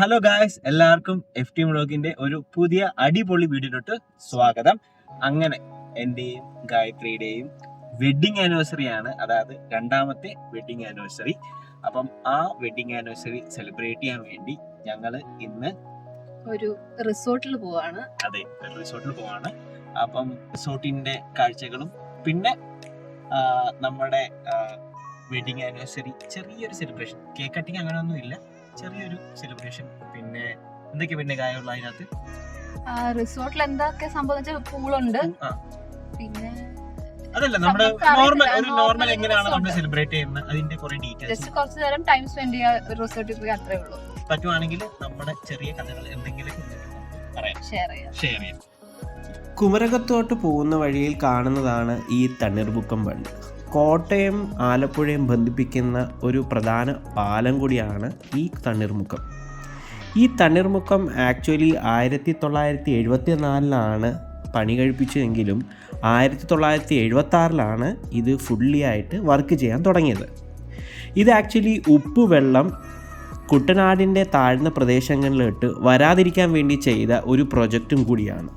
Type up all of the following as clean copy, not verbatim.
Hello guys, എല്ലാവർക്കും FT വ്ളോഗിന്റെ ഒരു പുതിയ അടിപൊളി വീഡിയോയിലോട്ട് സ്വാഗതം. അങ്ങനെ എന്റെയും ഗായത്രിയുടെയും വെഡിങ് ആനിവേഴ്സറി ആണ്, അതായത് രണ്ടാമത്തെ വെഡിങ് ആനിവേഴ്സറി. അപ്പം ആ വെഡിങ് ആനിവേഴ്സറി സെലിബ്രേറ്റ് ചെയ്യാൻ വേണ്ടി ഞങ്ങള് ഇന്ന് ഒരു റിസോർട്ടിൽ പോവാണ്. അതെ, റിസോർട്ടിൽ പോവാണ്. അപ്പം റിസോർട്ടിന്റെ കാഴ്ചകളും പിന്നെ നമ്മുടെ വെഡിങ് ആനിവേഴ്സറി ചെറിയൊരു സെലിബ്രേഷൻ, കേക്ക് കട്ടിങ് അങ്ങനെ ഒന്നും ഇല്ല, ചെറിയൊരു സെലിബ്രേഷൻ. പിന്നെ എന്തൊക്കെ പിന്നെ കാര്യമുള്ള അതിനകത്ത് റിസോർട്ടിൽ എന്തൊക്കെ സംഭവിച്ച പൂളുണ്ട്, പിന്നെ അതല്ല നമ്മുടെ നോർമൽ എങ്ങനെയാണ് നമ്മൾ സെലിബ്രേറ്റ് ചെയ്യുന്നത് അതിന്റെ കുറെ ഡീറ്റെയിൽസ്. കുറച്ചു നേരം ടൈം സ്പെൻഡ് ചെയ്യുക റിസോർട്ടിൽ പോയി, അത്രേ ഉള്ളൂ. പറ്റുവാണെങ്കിൽ നമ്മുടെ ചെറിയ കഥകൾ എന്തെങ്കിലും ഷെയർ ചെയ്യാം. കുമരകത്തോട്ട് പോകുന്ന വഴിയിൽ കാണുന്നതാണ് ഈ തണ്ണീർമുക്കം ബണ്ട്. കോട്ടയം ആലപ്പുഴയും ബന്ധിപ്പിക്കുന്ന ഒരു പ്രധാന പാലം കൂടിയാണ് ഈ തണ്ണീർമുക്കം. ഈ തണ്ണീർമുക്കം ആക്ച്വലി 1974 പണി കഴിപ്പിച്ചതെങ്കിലും 1976 ഇത് ഫുള്ളി ആയിട്ട് വർക്ക് ചെയ്യാൻ തുടങ്ങിയത്. ഇത് ആക്ച്വലി ഉപ്പുവെള്ളം കുട്ടനാടിൻ്റെ താഴ്ന്ന പ്രദേശങ്ങളിലോട്ട് വരാതിരിക്കാൻ വേണ്ടി ചെയ്ത ഒരു പ്രൊജക്റ്റും കൂടിയാണ്.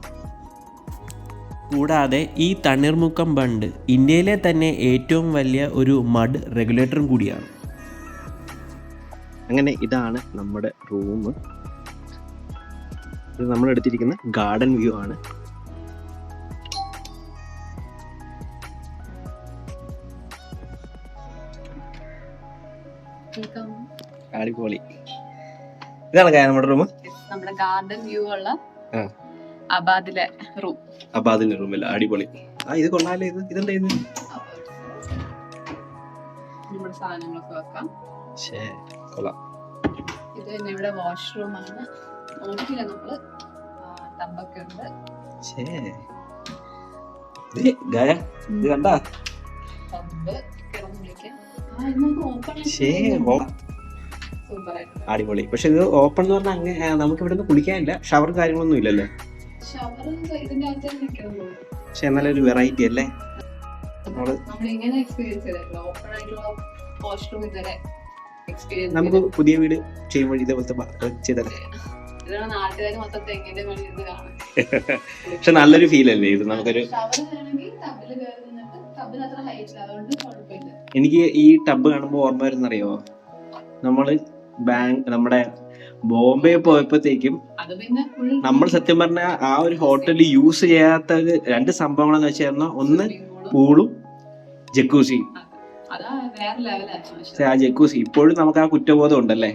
കൂടാതെ ഈ തണ്ണീർമുക്കം ബണ്ട് ഇന്ത്യയിലെ തന്നെ ഏറ്റവും വലിയ ഒരു മഡ് റെഗുലേറ്ററും കൂടിയാണ്. അങ്ങനെ ഇതാണ് നമ്മുടെ റൂം. ഇത് നമ്മൾ എടുത്തിരിക്കുന്ന ഗാർഡൻ വ്യൂ ആണ്. അടിപൊളി. ഇതാണ് നമ്മുടെ റൂം, നമ്മുടെ ഗാർഡൻ വ്യൂ ഉള്ള അബാദിലെ റൂം. അബാദിലെ റൂമല്ല, അടിപൊളി. ഇത് കൊള്ളാലോ. ഇതെന്താ ഇത്? നമ്മുടെ സാധനങ്ങളൊക്കെ വെക്കാം. കൊള്ളാം. ഇത് തന്നെ ഇവിടെ വാഷ്റൂം ആണ്. നോക്കിയില്ല നമ്മള്, ടബൊക്കെ ഉണ്ട്. ഇത് കണ്ടാ ടബ് കിടന്നു വിളിക്കാം. അടിപൊളി. പക്ഷെ ഇത് ഓപ്പൺ എന്ന് പറഞ്ഞാൽ അങ്ങനെ നമുക്ക് ഇവിടെ നിന്ന് കുളിക്കാനില്ല, ഷവർ കാര്യങ്ങളൊന്നും ഇല്ലല്ലേ. പക്ഷെ എന്നാലും ഒരു വെറൈറ്റി അല്ലേ. നമുക്ക് പുതിയ വീട് ചെയ്യുമ്പോൾ ഇതേപോലത്തെ ചെയ്തല്ലേ. പക്ഷെ നല്ലൊരു ഫീൽ അല്ലേ ഇത്. നമുക്കൊരു എനിക്ക് ഈ ടബ് കാണുമ്പോൾ ഓർമ്മ വരുന്നറിയോ, നമ്മള് നമ്മുടെ ബോംബെ പോയപ്പോഴത്തേക്കും നമ്മൾ സത്യം പറഞ്ഞ ആ ഒരു ഹോട്ടലിൽ യൂസ് ചെയ്യാത്ത രണ്ട് സംഭവങ്ങളെന്ന് വെച്ചാൽ ഒന്ന് പൂളും ജക്കൂസിയും. ആ ജക്കൂസി ഇപ്പോഴും നമുക്ക് ആ കുറ്റബോധം ഉണ്ടല്ലേ.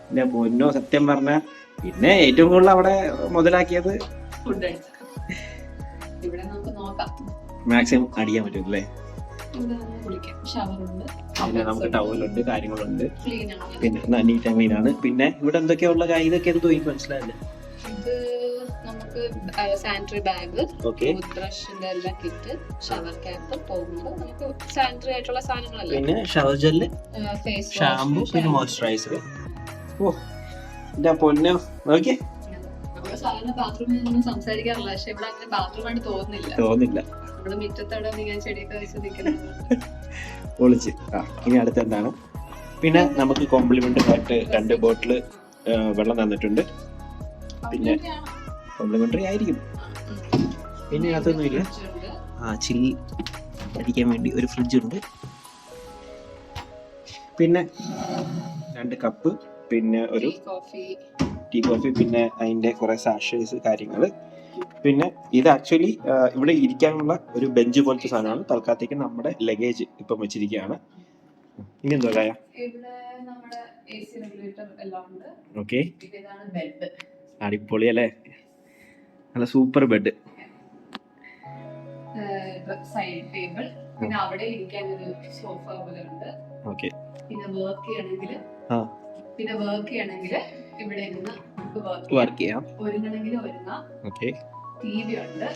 പിന്നെ പൊന്നോ സത്യം പറഞ്ഞ പിന്നെ ഏറ്റവും കൂടുതൽ അവിടെ മുതലാക്കിയത് മാക്സിമം അടിക്കാൻ പറ്റും അല്ലേ. പിന്നെ നമുക്ക് ടവലുണ്ട്, കാര്യങ്ങളുണ്ട്, പിന്നെ നീറ്റ് ആൻഡ് ക്ലീൻ ആണ്. പിന്നെ ഇവിടെ എന്തൊക്കെയുള്ള കാര്യം, ഇതൊക്കെ എന്തോ എനിക്ക് മനസ്സിലായില്ല. ഇത് നമുക്ക് സാനിറ്ററി ബാഗ്, ബ്രഷിന്റെ എല്ലാ കിറ്റ്, ഷവർ ക്യാപ്പ്, പോകുമ്പോൾ നമുക്ക് സാനിറ്ററി ആയിട്ടുള്ള സാധനങ്ങളല്ല. പിന്നെ ഷവർ ജെല്ല്, ഷാമ്പു, പിന്നെ മോയ്സ്ചറൈസർ. ഓ എന്റെ പൊന്നോ, നോക്കിയേ. നമ്മള് സാധാരണ ബാത്റൂമിൽ ഒന്നും സംസാരിക്കാറില്ല, പക്ഷെ ഇവിടെ അങ്ങനെ ബാത്റൂം ആയിട്ട് തോന്നില്ല. നമ്മുടെ മുറ്റത്തവിടെ ഇങ്ങനെ ചെടിയൊക്കെ വെച്ച് നിൽക്കുന്നത് പൊളിച്ച്. ഇനി അടുത്ത എന്താണ്, പിന്നെ നമുക്ക് കോംപ്ലിമെന്ററി ആയിട്ട് 2 ബോട്ടിൽ വെള്ളം തന്നിട്ടുണ്ട്. പിന്നെ കോംപ്ലിമെന്ററി ആയിരിക്കും. പിന്നെ അതൊന്നും ഇല്ല. ചില്ലി അടിക്കാൻ വേണ്ടി ഒരു ഫ്രിഡ്ജ് ഉണ്ട്. പിന്നെ 2 കപ്പ്, പിന്നെ ഒരു ടീ കോഫി, പിന്നെ അതിന്റെ കുറെ സാഷേഴ്സ് കാര്യങ്ങള്. പിന്നെ ഇത് ആക്ച്വലി ഇവിടെ ഇരിക്കാനുള്ള ഒരു ബെഞ്ച് പോലത്തെ സാധനമാണ്. തൽക്കാലത്തേക്ക് നമ്മുടെ ലഗേജ് ഇപ്പം വെച്ചിരിക്കുകയാണ്. ഇനി എന്തോ കായ ഓക്കെ. അടിപൊളി അല്ലേ, നല്ല സൂപ്പർ ബെഡ്. സൈഡ് ടേബിൾ, പിന്നെ അവിടെ ഇരിക്കാൻ ഒരു സോഫ പോലെ ഉണ്ട്. ഓക്കെ. പിന്നെ വർക്ക് ചെയ്യണമെങ്കിൽ ഇവിടെ ഇരുന്ന് വർക്ക് ചെയ്യാം. ഒരുങ്ങണമെങ്കിൽ ഒരുങ്ങാം. ഓക്കെ. ടിവി ഉണ്ട്.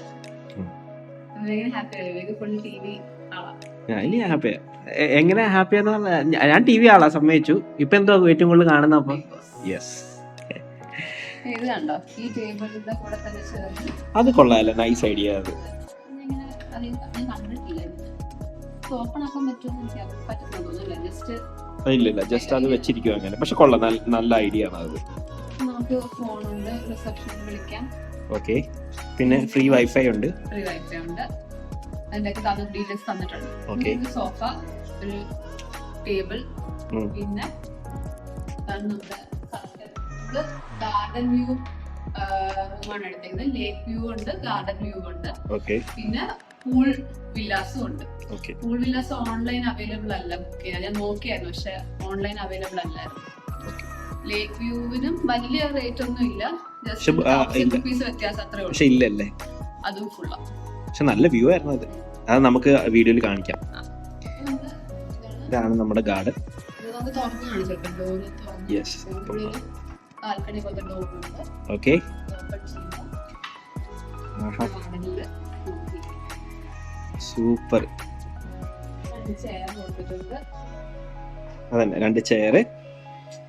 എങ്ങനെ ഹാപ്പിയാന്ന് പറഞ്ഞാൽ ഞാൻ ടി വി ആളാ, സമ്മതിച്ചു. ഇപ്പൊ എന്തോ ഏറ്റവും കൂടുതൽ കാണുന്ന അപ്പൊ ഇത് കണ്ടോ, ഈ ടേബിളിന്റെ കൂടെ തന്നെ അത് കൊള്ളാല്ലേ, നൈസ് ഐഡിയ. അത് ഓപ്പൺ ആക്കാൻ പറ്റുമെന്ന് ഇല്ല, ജസ്റ്റ് അത് വെച്ചിരിക്കും അങ്ങനെ. പക്ഷെ കൊള്ളാം, നല്ല ഐഡിയ ആണ് അത്. നമുക്ക് ഫോണുണ്ട്, റിസപ്ഷനിൽ വിളിക്കാം. ഓക്കെ. പിന്നെ ഫ്രീ വൈഫൈ ഉണ്ട്. ഫ്രീ വൈഫൈ ഉണ്ട്. അതിന്റെ ഡീറ്റെയിൽസ് തന്നിട്ടുണ്ട്. ഓക്കെ. സോഫ, ഒരു ടേബിൾ, പിന്നെ നമ്മുടെ ഗാർഡൻ വ്യൂ റൂമാണ് എടുത്തേക്കുന്നത്. ലേക്ക് വ്യൂ ഉണ്ട്, ഗാർഡൻ വ്യൂ ഉണ്ട്. ഓക്കെ. പിന്നെ പൂൾ വില്ലാസും ഉണ്ട്. Okay. Pool villas online available അല്ല, ബുക്ക് ചെയ്യാൻ ഞാൻ നോക്കിയായിരുന്നു, പക്ഷെ ഓൺലൈൻ അവൈലബിൾ അല്ലായിരുന്നു. ലേക്ക് വ്യൂവിനും വലിയ റേറ്റ് ഒന്നും ഇല്ല, ജസ്റ്റ് റുപ്പീസ് വ്യത്യാസം അത്രേ ഉള്ളൂ. പക്ഷെ ഇല്ലല്ലേ, അതും ഫുള്ളാ. പക്ഷെ നല്ല വ്യൂ ആയിരുന്നു അത്. അത് നമുക്ക് വീഡിയോയിൽ കാണിക്കാം. ഇതാണ് നമ്മുടെ ഗാർഡൻ. നമുക്ക് തുറന്ന് കാണിച്ചേക്കാം. Door yes. ബാൽക്കണി പോലത്തെ ഡോറുണ്ട്. ഓക്കെ. സൂപ്പർ. ചെയർ കൊടുത്തിട്ടുണ്ട്. അതന്നെ, 2 ചെയർ.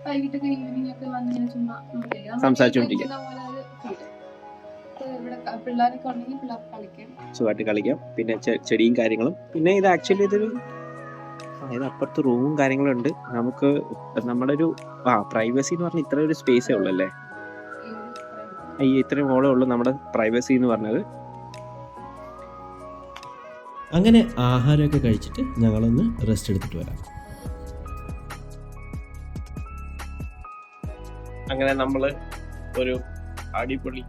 വൈകിട്ടൊക്കെ ഈവനിങ് ഒക്കെ വന്നിങ്ങനെ ചുമ്മാ സംസാരിച്ചോണ്ടിരിക്കാം. ഇവിടെ പിള്ളേരൊക്കെ ഉണ്ടെങ്കിൽ പിള്ളേർക്ക് കളിക്കാം, സുഖമായിട്ട് കളിക്കാം. പിന്നെ ചെടിയും കാര്യങ്ങളും. പിന്നെ ഇത് ആക്ച്വലി ഇതൊരു അതായത് അപ്പുറത്ത് റൂമും കാര്യങ്ങളും ഉണ്ട്. നമുക്ക് നമ്മുടെ ഒരു പ്രൈവസി എന്ന് പറഞ്ഞാൽ ഇത്ര ഒരു സ്പേസേ ഉള്ളൂ അല്ലേ, ഈ ഇത്രയും ഹോളേ ഉള്ളൂ നമ്മുടെ പ്രൈവസി എന്ന് പറഞ്ഞത്. അങ്ങനെ ആഹാരമൊക്കെ കഴിച്ചിട്ട് ഞങ്ങളൊന്ന് റെസ്റ്റ് എടുത്തിട്ട് വരാം. അങ്ങനെ നമ്മൾ ഒരു അടിപൊളി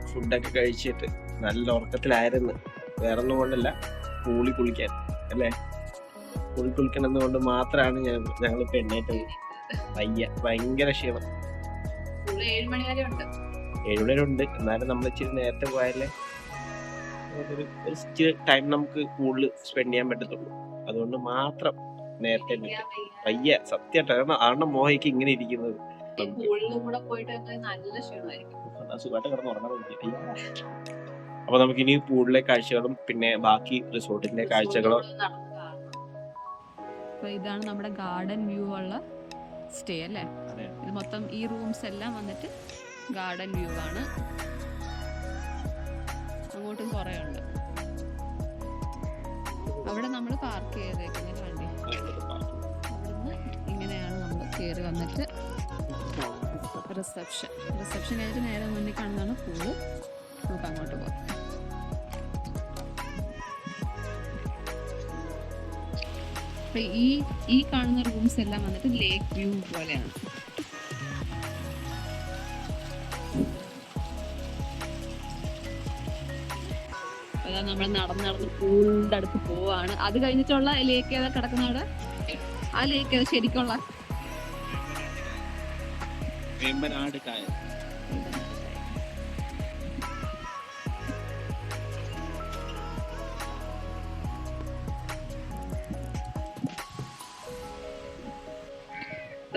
ഫുഡൊക്കെ കഴിച്ചിട്ട് നല്ല ഉറക്കത്തിലായിരുന്നു. വേറൊന്നും കൊണ്ടല്ല, പൂളി കുളിക്കാൻ അല്ലേ, പൂളി കുളിക്കണം കൊണ്ട് മാത്രമാണ് ഞങ്ങളിപ്പോൾ എണ്ണേറ്റത്. ഭയങ്കര ക്ഷീണം. 7 മണി വരെ ഉണ്ട്. 7 മണി വരെ ഉണ്ട്. എന്നാലും നമ്മൾ ഇച്ചിരി നേരത്തെ പോയാലേ ഒരു ടൈം നമുക്ക് കൂടുതൽ സ്പെൻഡ് ചെയ്യാൻ പറ്റത്തുള്ളൂ. അതുകൊണ്ട് മാത്രം നേരത്തെ വയ്യ സത്യമായിട്ട്. ആരുടെ മോഹയ്ക്ക് ഇങ്ങനെ ഇരിക്കുന്നത്. സുഖമായിട്ട് കിടന്ന് ഉറങ്ങാൻ പറ്റില്ല. അപ്പൊ നമുക്കിനി പൂളിലെ കാഴ്ചകളും പിന്നെ ബാക്കി റിസോർട്ടിന്റെ കാഴ്ചകളും. ഇതാണ് നമ്മുടെ ഗാർഡൻ വ്യൂ ഉള്ള സ്റ്റേ അല്ലേ. ഇത് മൊത്തം ഈ റൂംസ് എല്ലാം വന്നിട്ട് ഗാർഡൻ വ്യൂ ആണ്. അങ്ങോട്ടും കുറെ ഉണ്ട്. അവിടെ നമ്മൾ പാർക്ക് ചെയ്തേക്കുന്ന വണ്ടി. അവിടുന്ന് ഇങ്ങനെയാണ് നമ്മൾ കയറി വന്നിട്ട് റിസപ്ഷൻ കഴിഞ്ഞിട്ട് നേരെ മുന്നിൽ കാണുന്നതാണ് പൂള്. നമുക്ക് അങ്ങോട്ട് പോകാം. ഈ കാണുന്ന റൂംസ് എല്ലാം വന്നിട്ട് ലേക്ക് വ്യൂ പോലെയാണ്. അതാ നമ്മൾ നടന്ന് പൂളിന്റെ അടുത്ത് പോവാണ്. അത് കഴിഞ്ഞിട്ടുള്ള ലേക്ക് ഏതാ കിടക്കുന്ന അവിടെ? ആ ലേക്ക് ഏതാ ശരിക്കുള്ള? വേമ്പനാട് കായൽ.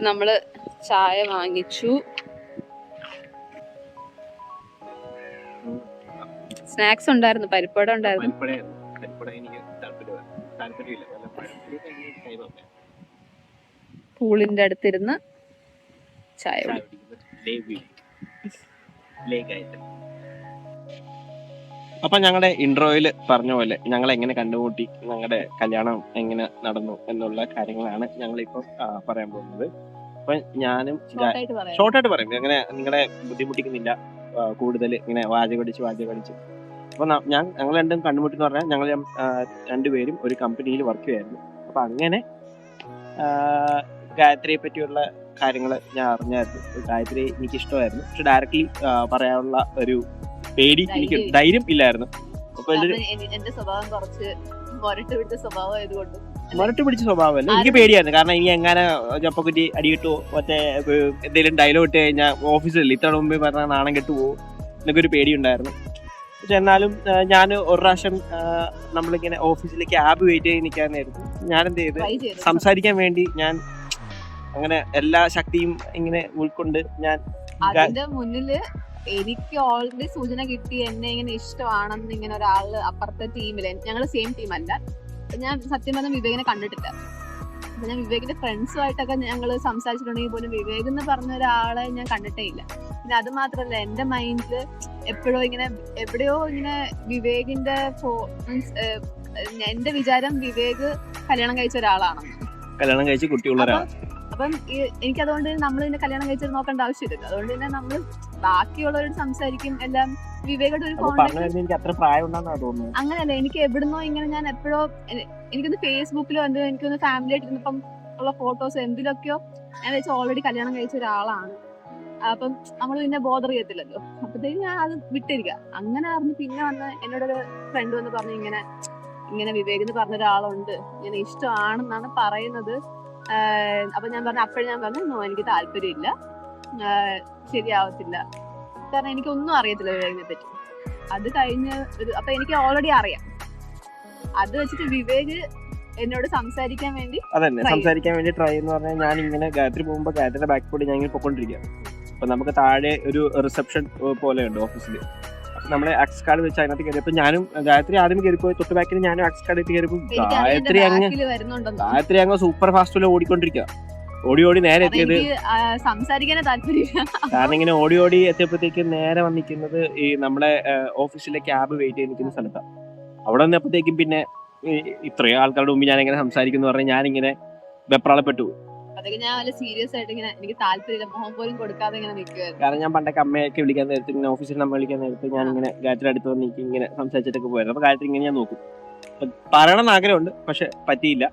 നമ്മള് ചായ വാങ്ങിച്ചു. സ്നാക്സ് ഉണ്ടായിരുന്നു, പരിപ്പട ഉണ്ടായിരുന്നു. പൂളിന്റെ അടുത്തിരുന്ന് ചായ. അപ്പൊ ഞങ്ങളുടെ ഇൻട്രോയിൽ പറഞ്ഞ പോലെ ഞങ്ങൾ എങ്ങനെ കണ്ടുമുട്ടി, ഞങ്ങളുടെ കല്യാണം എങ്ങനെ നടന്നു എന്നുള്ള കാര്യങ്ങളാണ് ഞങ്ങളിപ്പം പറയാൻ പോകുന്നത്. അപ്പൊ ഞാനും ഷോർട്ടായിട്ട് പറയും, അങ്ങനെ നിങ്ങളെ ബുദ്ധിമുട്ടിക്കുന്നില്ല കൂടുതൽ ഇങ്ങനെ വാചകടിച്ച്. അപ്പൊ ഞങ്ങൾ രണ്ടും കണ്ടുമുട്ടി എന്ന് പറഞ്ഞാൽ ഞങ്ങൾ രണ്ടുപേരും ഒരു കമ്പനിയിൽ വർക്ക് ചെയ്യായിരുന്നു. അപ്പൊ അങ്ങനെ ഗായത്രിയെ പറ്റിയുള്ള കാര്യങ്ങൾ ഞാൻ അറിഞ്ഞായിരുന്നു. ഗായത്രി എനിക്ക് ഇഷ്ടമായിരുന്നു, പക്ഷെ ഡയറക്ട്ലി പറയാനുള്ള ഒരു പേടി, എനിക്ക് ധൈര്യം ഇല്ലായിരുന്നു. അപ്പൊ എന്റെ സ്വഭാവം കുറച്ച് മൊരട്ട് പിടിച്ച സ്വഭാവമല്ല, എനിക്ക് പേടിയായിരുന്നു. കാരണം ഇനി എങ്ങനെ ചപ്പക്കുറ്റി അടിയിട്ടു മറ്റേ എന്തെങ്കിലും ഡയലോഗ് ഇട്ട് കഴിഞ്ഞാൽ ഓഫീസിൽ ഇത്ര മുമ്പേ പറഞ്ഞാൽ നാണം കെട്ടുപോകും എന്നൊക്കെ ഒരു പേടിയുണ്ടായിരുന്നു. പക്ഷെ എന്നാലും ഞാൻ ഒരു പ്രാവശ്യം നമ്മളിങ്ങനെ ഓഫീസിൽ ക്യാബ് വെയിറ്റ് ചെയ്ത് നിൽക്കാനായിരുന്നു. ഞാൻ എന്ത് ചെയ്ത് സംസാരിക്കാൻ വേണ്ടി ഞാൻ അങ്ങനെ എല്ലാ ശക്തിയും ഇങ്ങനെ ഉൾക്കൊണ്ട് ഞാൻ അതിന്റെ മുന്നില് എനിക്ക് ഓൾറെഡി സൂചന കിട്ടി എന്നെ ഇങ്ങനെ ഇഷ്ടമാണെന്ന് ഇങ്ങനെ ഒരാള് അപ്പുറത്തെ ടീമില്, ഞങ്ങള് സെയിം ടീം അല്ല, ഞാൻ സത്യം പറഞ്ഞ വിവേകിനെ കണ്ടിട്ടില്ല. അപ്പൊ ഞാൻ വിവേകിന്റെ ഫ്രണ്ട്സുമായിട്ടൊക്കെ ഞങ്ങള് സംസാരിച്ചിട്ടുണ്ടെങ്കിൽ പോലും വിവേക് എന്ന് പറഞ്ഞ ഒരാളെ ഞാൻ കണ്ടിട്ടേ ഇല്ല. പിന്നെ അത് മാത്രല്ല എന്റെ മൈൻഡില് എപ്പോഴോ ഇങ്ങനെ എവിടെയോ ഇങ്ങനെ വിവേകിന്റെ മീൻസ് എന്റെ വിചാരം വിവേക് കല്യാണം കഴിച്ച ഒരാളാണെന്ന്. കല്യാണം കഴിച്ച് കുട്ടിയുള്ള ഒരാൾ. അപ്പം എനിക്ക് അതുകൊണ്ട് നമ്മൾ ഇതിന്റെ കല്യാണം കഴിച്ചിട്ട് നോക്കേണ്ട ആവശ്യമില്ല. അതുകൊണ്ട് തന്നെ നമ്മൾ ബാക്കിയുള്ളവരോട് സംസാരിക്കും എല്ലാം. വിവേകയുടെ ഒരു കോൺടാക്ട് എനിക്ക് അത്ര പ്രായം ഉണ്ടെന്നാ തോന്നുന്നു. അങ്ങനെയല്ല, എനിക്ക് എവിടുന്നോ ഇങ്ങനെ ഞാൻ എപ്പോഴോ എനിക്കൊന്ന് ഫേസ്ബുക്കിലോ എനിക്കൊന്ന് ഫാമിലി ആയിട്ട് ഇരുന്നപ്പം ഉള്ള ഫോട്ടോസ് എന്തിലൊക്കെയോ ഞാൻ വെച്ചാൽ ഓൾറെഡി കല്യാണം കഴിച്ച ഒരാളാണ്. അപ്പം നമ്മൾ പിന്നെ ബോധർ ചെയ്യത്തില്ലല്ലോ. അപ്പത്തേക്കും ഞാൻ അത് വിട്ടിരിക്കുക. അങ്ങനെ അറിഞ്ഞ് പിന്നെ വന്ന് എന്നോടൊരു ഫ്രണ്ട് വന്ന് പറഞ്ഞു ഇങ്ങനെ വിവേക് എന്ന് പറഞ്ഞ ഒരാളുണ്ട്, ഇങ്ങനെ ഇഷ്ടമാണെന്നാണ് പറയുന്നത്. അപ്പൊ ഞാൻ പറഞ്ഞു നോ, എനിക്ക് താല്പര്യമില്ല, ശരിയാവത്തില്ല, കാരണം എനിക്കൊന്നും അറിയത്തില്ല വിവേകിനെ പറ്റി. അത് കഴിഞ്ഞ് അപ്പൊ എനിക്ക് ഓൾറെഡി അറിയാം. അത് വെച്ചിട്ട് വിവേക് എന്നോട് സംസാരിക്കാൻ വേണ്ടി ട്രൈ എന്ന് പറഞ്ഞാൽ ഞാൻ ഇങ്ങനെ ഗായത്രി പോകുമ്പോ ഗായത്രിയുടെ ബാക്ക് കൂടി ഞാൻ ഇങ്ങനെ പൊക്കോണ്ടിരിക്കുക. അപ്പൊ നമുക്ക് താഴെ ഒരു റിസപ്ഷൻ പോലെ ഉണ്ട് ഓഫീസിൽ. നമ്മളെ ആക്സസ് കാർഡ് വെച്ച് അതിനകത്ത് കയറിയപ്പോ ഞാനും ഗായത്രി ആദ്യം കയറിപ്പോയി. തൊട്ട് ബാക്കിൽ ഞാനും ആക്സസ് കാർഡ് ഇട്ട് കയറിയപ്പോ ഗായത്രി അങ്ങ് സൂപ്പർ ഫാസ്റ്റില് ഓടിക്കൊണ്ടിരിക്കുക. ഓടി നേരെ എത്തിയത് സംസാരിക്കാനേ താല്പര്യമില്ല. കാരണം ഇങ്ങനെ ഓടി എത്തിയപ്പോഴത്തേക്ക് നേരെ വന്നിരിക്കുന്നത് ഈ നമ്മളെ ഓഫീസിലെ ക്യാബ് വെയിറ്റ് ചെയ്ത് നിൽക്കുന്ന സ്ഥലത്താണ്. അവിടെ വന്നപ്പോഴത്തേക്കും പിന്നെ ഇത്രയും ആൾക്കാരുടെ മുമ്പ് ഞാൻ എങ്ങനെ സംസാരിക്കുന്നു പറഞ്ഞാൽ ഞാനിങ്ങനെ വെപ്രാളപ്പെട്ടു. അതൊക്കെ ഞാൻ വളരെ സീരിയസ് ആയിട്ട് ഇങ്ങനെ എനിക്ക് താല്പര്യമില്ല, മുഖം പോലും കൊടുക്കാതെ ഇങ്ങനെ നിൽക്കുവായിരുന്നു. കാരണം ഞാൻ പണ്ടൊക്കെ അമ്മയൊക്കെ വിളിക്കാൻ നേരത്ത് ഇങ്ങനെ ഓഫീസിൽ നമ്മൾ വിളിക്കാൻ നേരത്ത് ഞാൻ ഇങ്ങനെ ഗായത്രി അടുത്ത് വന്ന് ഇങ്ങനെ സംസാരിച്ചിട്ടൊക്കെ പോയത്. അപ്പൊ ഗായത്രി ഇങ്ങനെ ഞാൻ നോക്കും, പറയണമെന്ന് ആഗ്രഹമുണ്ട്, പക്ഷെ പറ്റിയില്ല.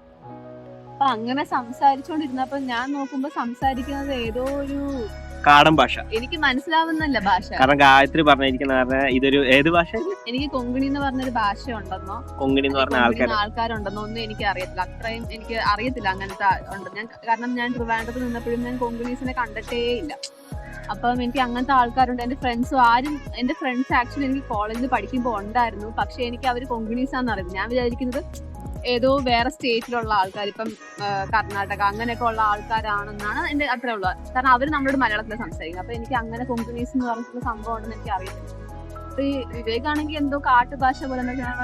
അപ്പൊ അങ്ങനെ സംസാരിച്ചോണ്ടിരുന്നപ്പോ ഞാൻ നോക്കുമ്പോ സംസാരിക്കുന്നത് ഏതോ ഒരു കാടൻ ഭാഷ, എനിക്ക് മനസ്സിലാവുന്നല്ല ഭാഷ. കാരണം ഗായത്രി പറഞ്ഞിരിക്കുന്ന ഇതൊരു ഏത് ഭാഷ? എനിക്ക് കൊങ്കിണി എന്ന് പറഞ്ഞൊരു ഭാഷ ഉണ്ടെന്നോ, കൊങ്കിണി എന്ന് പറഞ്ഞ ആൾക്കാരുണ്ടെന്നോ ഒന്നും എനിക്ക് അറിയത്തില്ല. അത്രയും എനിക്ക് അറിയത്തില്ല അങ്ങനത്തെ ഉണ്ട്. കാരണം ഞാൻ ട്രിവാൻഡ്രത്ത് നിന്നപ്പോഴും ഞാൻ കൊങ്കിണീസിനെ കണ്ടിട്ടേ ഇല്ല. അപ്പം എനിക്ക് അങ്ങനത്തെ ആൾക്കാരുണ്ട്. എന്റെ ഫ്രണ്ട്സ് ആക്ച്വലി എനിക്ക് കോളേജിൽ പഠിക്കുമ്പോൾ ഉണ്ടായിരുന്നു. പക്ഷെ എനിക്ക് അവർ കൊങ്കിണീസാന്ന് അറിയില്ല. ഞാൻ വിചാരിക്കുന്നത് ഏതോ വേറെ സ്റ്റേറ്റിലുള്ള ആൾക്കാർ, ഇപ്പം കർണാടക അങ്ങനെയൊക്കെ ഉള്ള ആൾക്കാരാണെന്നാണ് എന്റെ അത്ര ഉള്ളത്. കാരണം അവർ നമ്മളോട് മലയാളത്തിൽ സംസാരിക്കും. അപ്പൊ എനിക്ക് അങ്ങനെ കൊങ്കിണീസ് എന്ന് പറഞ്ഞിട്ടുള്ള സംഭവം ഉണ്ടെന്ന് എനിക്ക് അറിയത്തില്ല. അപ്പൊ ഈ വിവേകാണെങ്കിൽ എന്തോ കാട്ടുഭാഷ പോലെ ഞാൻ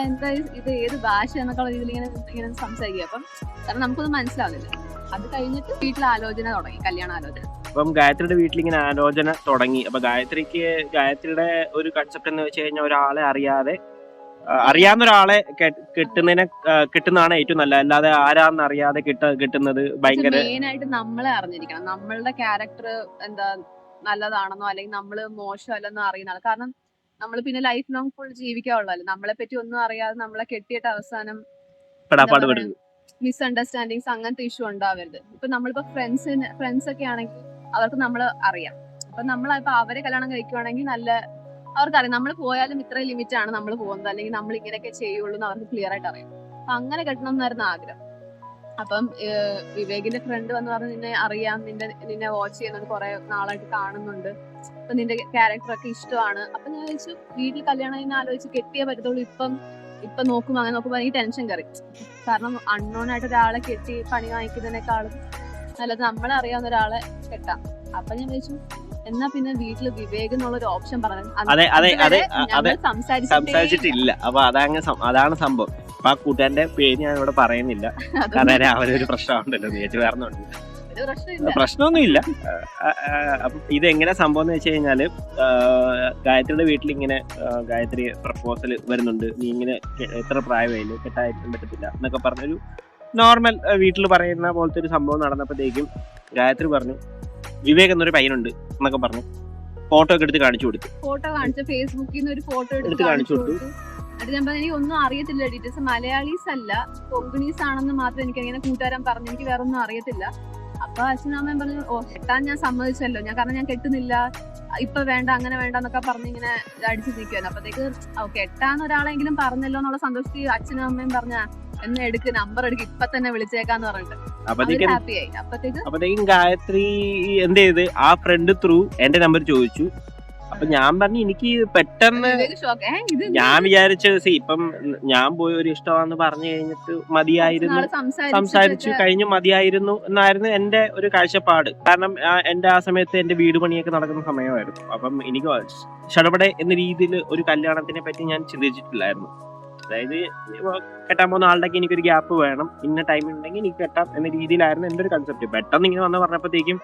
എന്താ ഇത് ഏത് ഭാഷ എന്നൊക്കെ രീതിയിൽ ഇങ്ങനെ സംസാരിക്കുക. അപ്പം കാരണം നമുക്കൊന്നും മനസ്സിലാവുന്നില്ല. അത് കഴിഞ്ഞിട്ട് വീട്ടിൽ ആലോചന തുടങ്ങി, കല്യാണ ആലോചന. അപ്പം ഗായത്രിയുടെ വീട്ടിൽ ഇങ്ങനെ ആലോചന തുടങ്ങി. അപ്പൊ ഗായത്രിയുടെ ഒരു കൺസെപ്റ്റ് എന്ന് വെച്ച് കഴിഞ്ഞാൽ ഒരാളെ അറിയാവുന്ന ഒരാളെ കിട്ടുന്നതാണ് ഏറ്റവും നല്ല. അല്ലാതെ ആരാന്ന് അറിയാതെ കിട്ടുന്നത് ഭയങ്കര മെയിൻ ആയിട്ട് നമ്മളെ അറിഞ്ഞിരിക്കണം. നമ്മളുടെ ക്യാരക്ടർ എന്താ നല്ലതാണെന്നോ അല്ലെങ്കിൽ നമ്മള് മോശമല്ലെന്നോ അറിയുന്നതാണ്. കാരണം നമ്മൾ പിന്നെ ലൈഫ് ലോങ് ഫുൾ ജീവിക്കാനുള്ളതല്ലേ. നമ്മളെ പറ്റി ഒന്നും അറിയാതെ നമ്മളെ കെട്ടിയിട്ട് അവസാനം മിസ്അണ്ടർസ്റ്റാൻഡിങ്സ് അങ്ങനത്തെ ഇഷ്യൂ ഉണ്ടാവരുത്. ഇപ്പൊ നമ്മളിപ്പോ ഫ്രണ്ട്സ് ഒക്കെ ആണെങ്കിൽ അവർക്ക് നമ്മൾ അറിയാം. അപ്പൊ നമ്മളിപ്പോ അവരെ കല്യാണം കഴിക്കുവാണെങ്കിൽ അവർക്കറിയാം നമ്മൾ പോയാലും ഇത്ര ലിമിറ്റ് ആണ് നമ്മൾ പോകുന്നത്, അല്ലെങ്കിൽ നമ്മൾ ഇങ്ങനെയൊക്കെ ചെയ്യുള്ളൂ എന്ന് അവർക്ക് ക്ലിയർ ആയിട്ട് അറിയാം. അപ്പൊ അങ്ങനെ കെട്ടണം എന്നായിരുന്നു ആഗ്രഹം. അപ്പം വിവേകിന്റെ ഫ്രണ്ട് വന്ന് പറഞ്ഞ് നിന്നെ അറിയാം, നിന്നെ വാച്ച് ചെയ്യുന്നത് കുറെ നാളായിട്ട് കാണുന്നുണ്ട്, അപ്പൊ നിന്റെ ക്യാരക്ടർ ഒക്കെ ഇഷ്ടമാണ്. അപ്പൊ ഞാൻ ചോദിച്ചു വീട്ടിൽ കല്യാണം ആലോചിച്ച് കെട്ടിയേ പറ്റത്തുള്ളൂ. ഇപ്പൊ നോക്കുമ്പോ എനിക്ക് ടെൻഷൻ കയറി. കാരണം അൺനോൺ ആയിട്ട് ഒരാളെ കെട്ടി പണി വാങ്ങിക്കുന്നതിനേക്കാളും നല്ലത് നമ്മളെ അറിയാവുന്ന ഒരാളെ കെട്ടാം. അപ്പൊ ഞാൻ ചോദിച്ചു എന്നാ പിന്നെ വീട്ടില് വിവേക് എന്നുള്ളൊരു ഓപ്ഷൻ പറഞ്ഞു. സംസാരിച്ചിട്ടില്ല. അപ്പൊ അതാണ് സംഭവം. അപ്പൊ ആ കൂട്ടുകാരന്റെ പേര് ഞാൻ ഇവിടെ പറയുന്നില്ല, കാരണം അവരൊരു പ്രശ്നമുണ്ടല്ലോ ചേച്ചി. വേറെ പ്രശ്നമൊന്നുമില്ല. അപ്പൊ ഇതെങ്ങനെ സംഭവം എന്ന് വെച്ച് കഴിഞ്ഞാല് ഗായത്രിയുടെ വീട്ടിൽ ഇങ്ങനെ ഗായത്രി പ്രപ്പോസൽ വരുന്നുണ്ട്, നീ ഇങ്ങനെ എത്ര പ്രായമായില്ലേ, കെട്ടായിരിക്കാൻ പറ്റത്തില്ല എന്നൊക്കെ പറഞ്ഞൊരു നോർമൽ വീട്ടിൽ പറയുന്ന പോലത്തെ ഒരു സംഭവം നടന്നപ്പോഴത്തേക്കും ഗായത്രി പറഞ്ഞു വിവേക് എന്നൊരു പയ്യനുണ്ട് എന്നൊക്കെ പറഞ്ഞു ഫോട്ടോ ഒക്കെ എടുത്ത് കാണിച്ചു കൊടുത്തു. ഫേസ്ബുക്കിൽ നിന്ന് ഒരു ഫോട്ടോ എടുത്ത് കാണിച്ചു കൊടുത്തു. അത് ഞാൻ പറഞ്ഞു എനിക്ക് ഒന്നും അറിയത്തില്ല ഡീറ്റെയിൽസ്, മലയാളീസ് അല്ല കൊങ്കണീസ് ആണെന്ന് മാത്രം എനിക്ക് അങ്ങനെ കൂട്ടുകാരൻ പറഞ്ഞു, എനിക്ക് വേറെ ഒന്നും അറിയത്തില്ല. അപ്പൊ അച്ഛനമ്മയും പറഞ്ഞു കെട്ടാൻ ഞാൻ സമ്മതിച്ചല്ലോ, കാരണം ഞാൻ കെട്ടുന്നില്ല, ഇപ്പൊ വേണ്ട അങ്ങനെ വേണ്ട എന്നൊക്കെ പറഞ്ഞ് ഇങ്ങനെ അടിച്ചു നിൽക്കുവായിരുന്നു. അപ്പത്തേക്ക് കെട്ടാന്ന് ഒരാളെങ്കിലും പറഞ്ഞല്ലോ എന്നുള്ള സന്തോഷത്തിൽ അച്ഛനും അമ്മയും പറഞ്ഞ എന്നെ നമ്പർ എടുക്ക് ഇപ്പൊ തന്നെ വിളിച്ചേക്കാന്ന് പറഞ്ഞിട്ട് ഹാപ്പിയായി. അപ്പത്തേക്കും ഗായത്രി എന്ത് ചെയ്ത് ആ ഫ്രണ്ട് ത്രൂ എന്റെ നമ്പർ ചോദിച്ചു. അപ്പൊ ഞാൻ പറഞ്ഞു എനിക്ക് പെട്ടെന്ന് ഞാൻ വിചാരിച്ചത് ഇപ്പം ഞാൻ പോയി ഒരു ഇഷ്ടമാന്ന് പറഞ്ഞു കഴിഞ്ഞിട്ട് മതിയായിരുന്നു, സംസാരിച്ചു കഴിഞ്ഞു മതിയായിരുന്നു എന്നായിരുന്നു എന്റെ ഒരു കാഴ്ചപ്പാട്. കാരണം എന്റെ ആ സമയത്ത് എന്റെ വീട് പണിയൊക്കെ നടക്കുന്ന സമയമായിരുന്നു. അപ്പം എനിക്ക് ഷടപടെ എന്ന രീതിയിൽ ഒരു കല്യാണത്തിനെ പറ്റി ഞാൻ ചിന്തിച്ചിട്ടില്ലായിരുന്നു. അതായത് കെട്ടാൻ പോകുന്ന ആളുടെ എനിക്കൊരു ഗ്യാപ്പ് വേണം, ഇന്ന ടൈം ഉണ്ടെങ്കിൽ എനിക്ക് കെട്ടാം എന്ന രീതിയിലായിരുന്നു എന്റെ ഒരു കൺസെപ്റ്റ്. പെട്ടെന്ന് ഇങ്ങനെ വന്ന് പറഞ്ഞപ്പോഴത്തേക്കും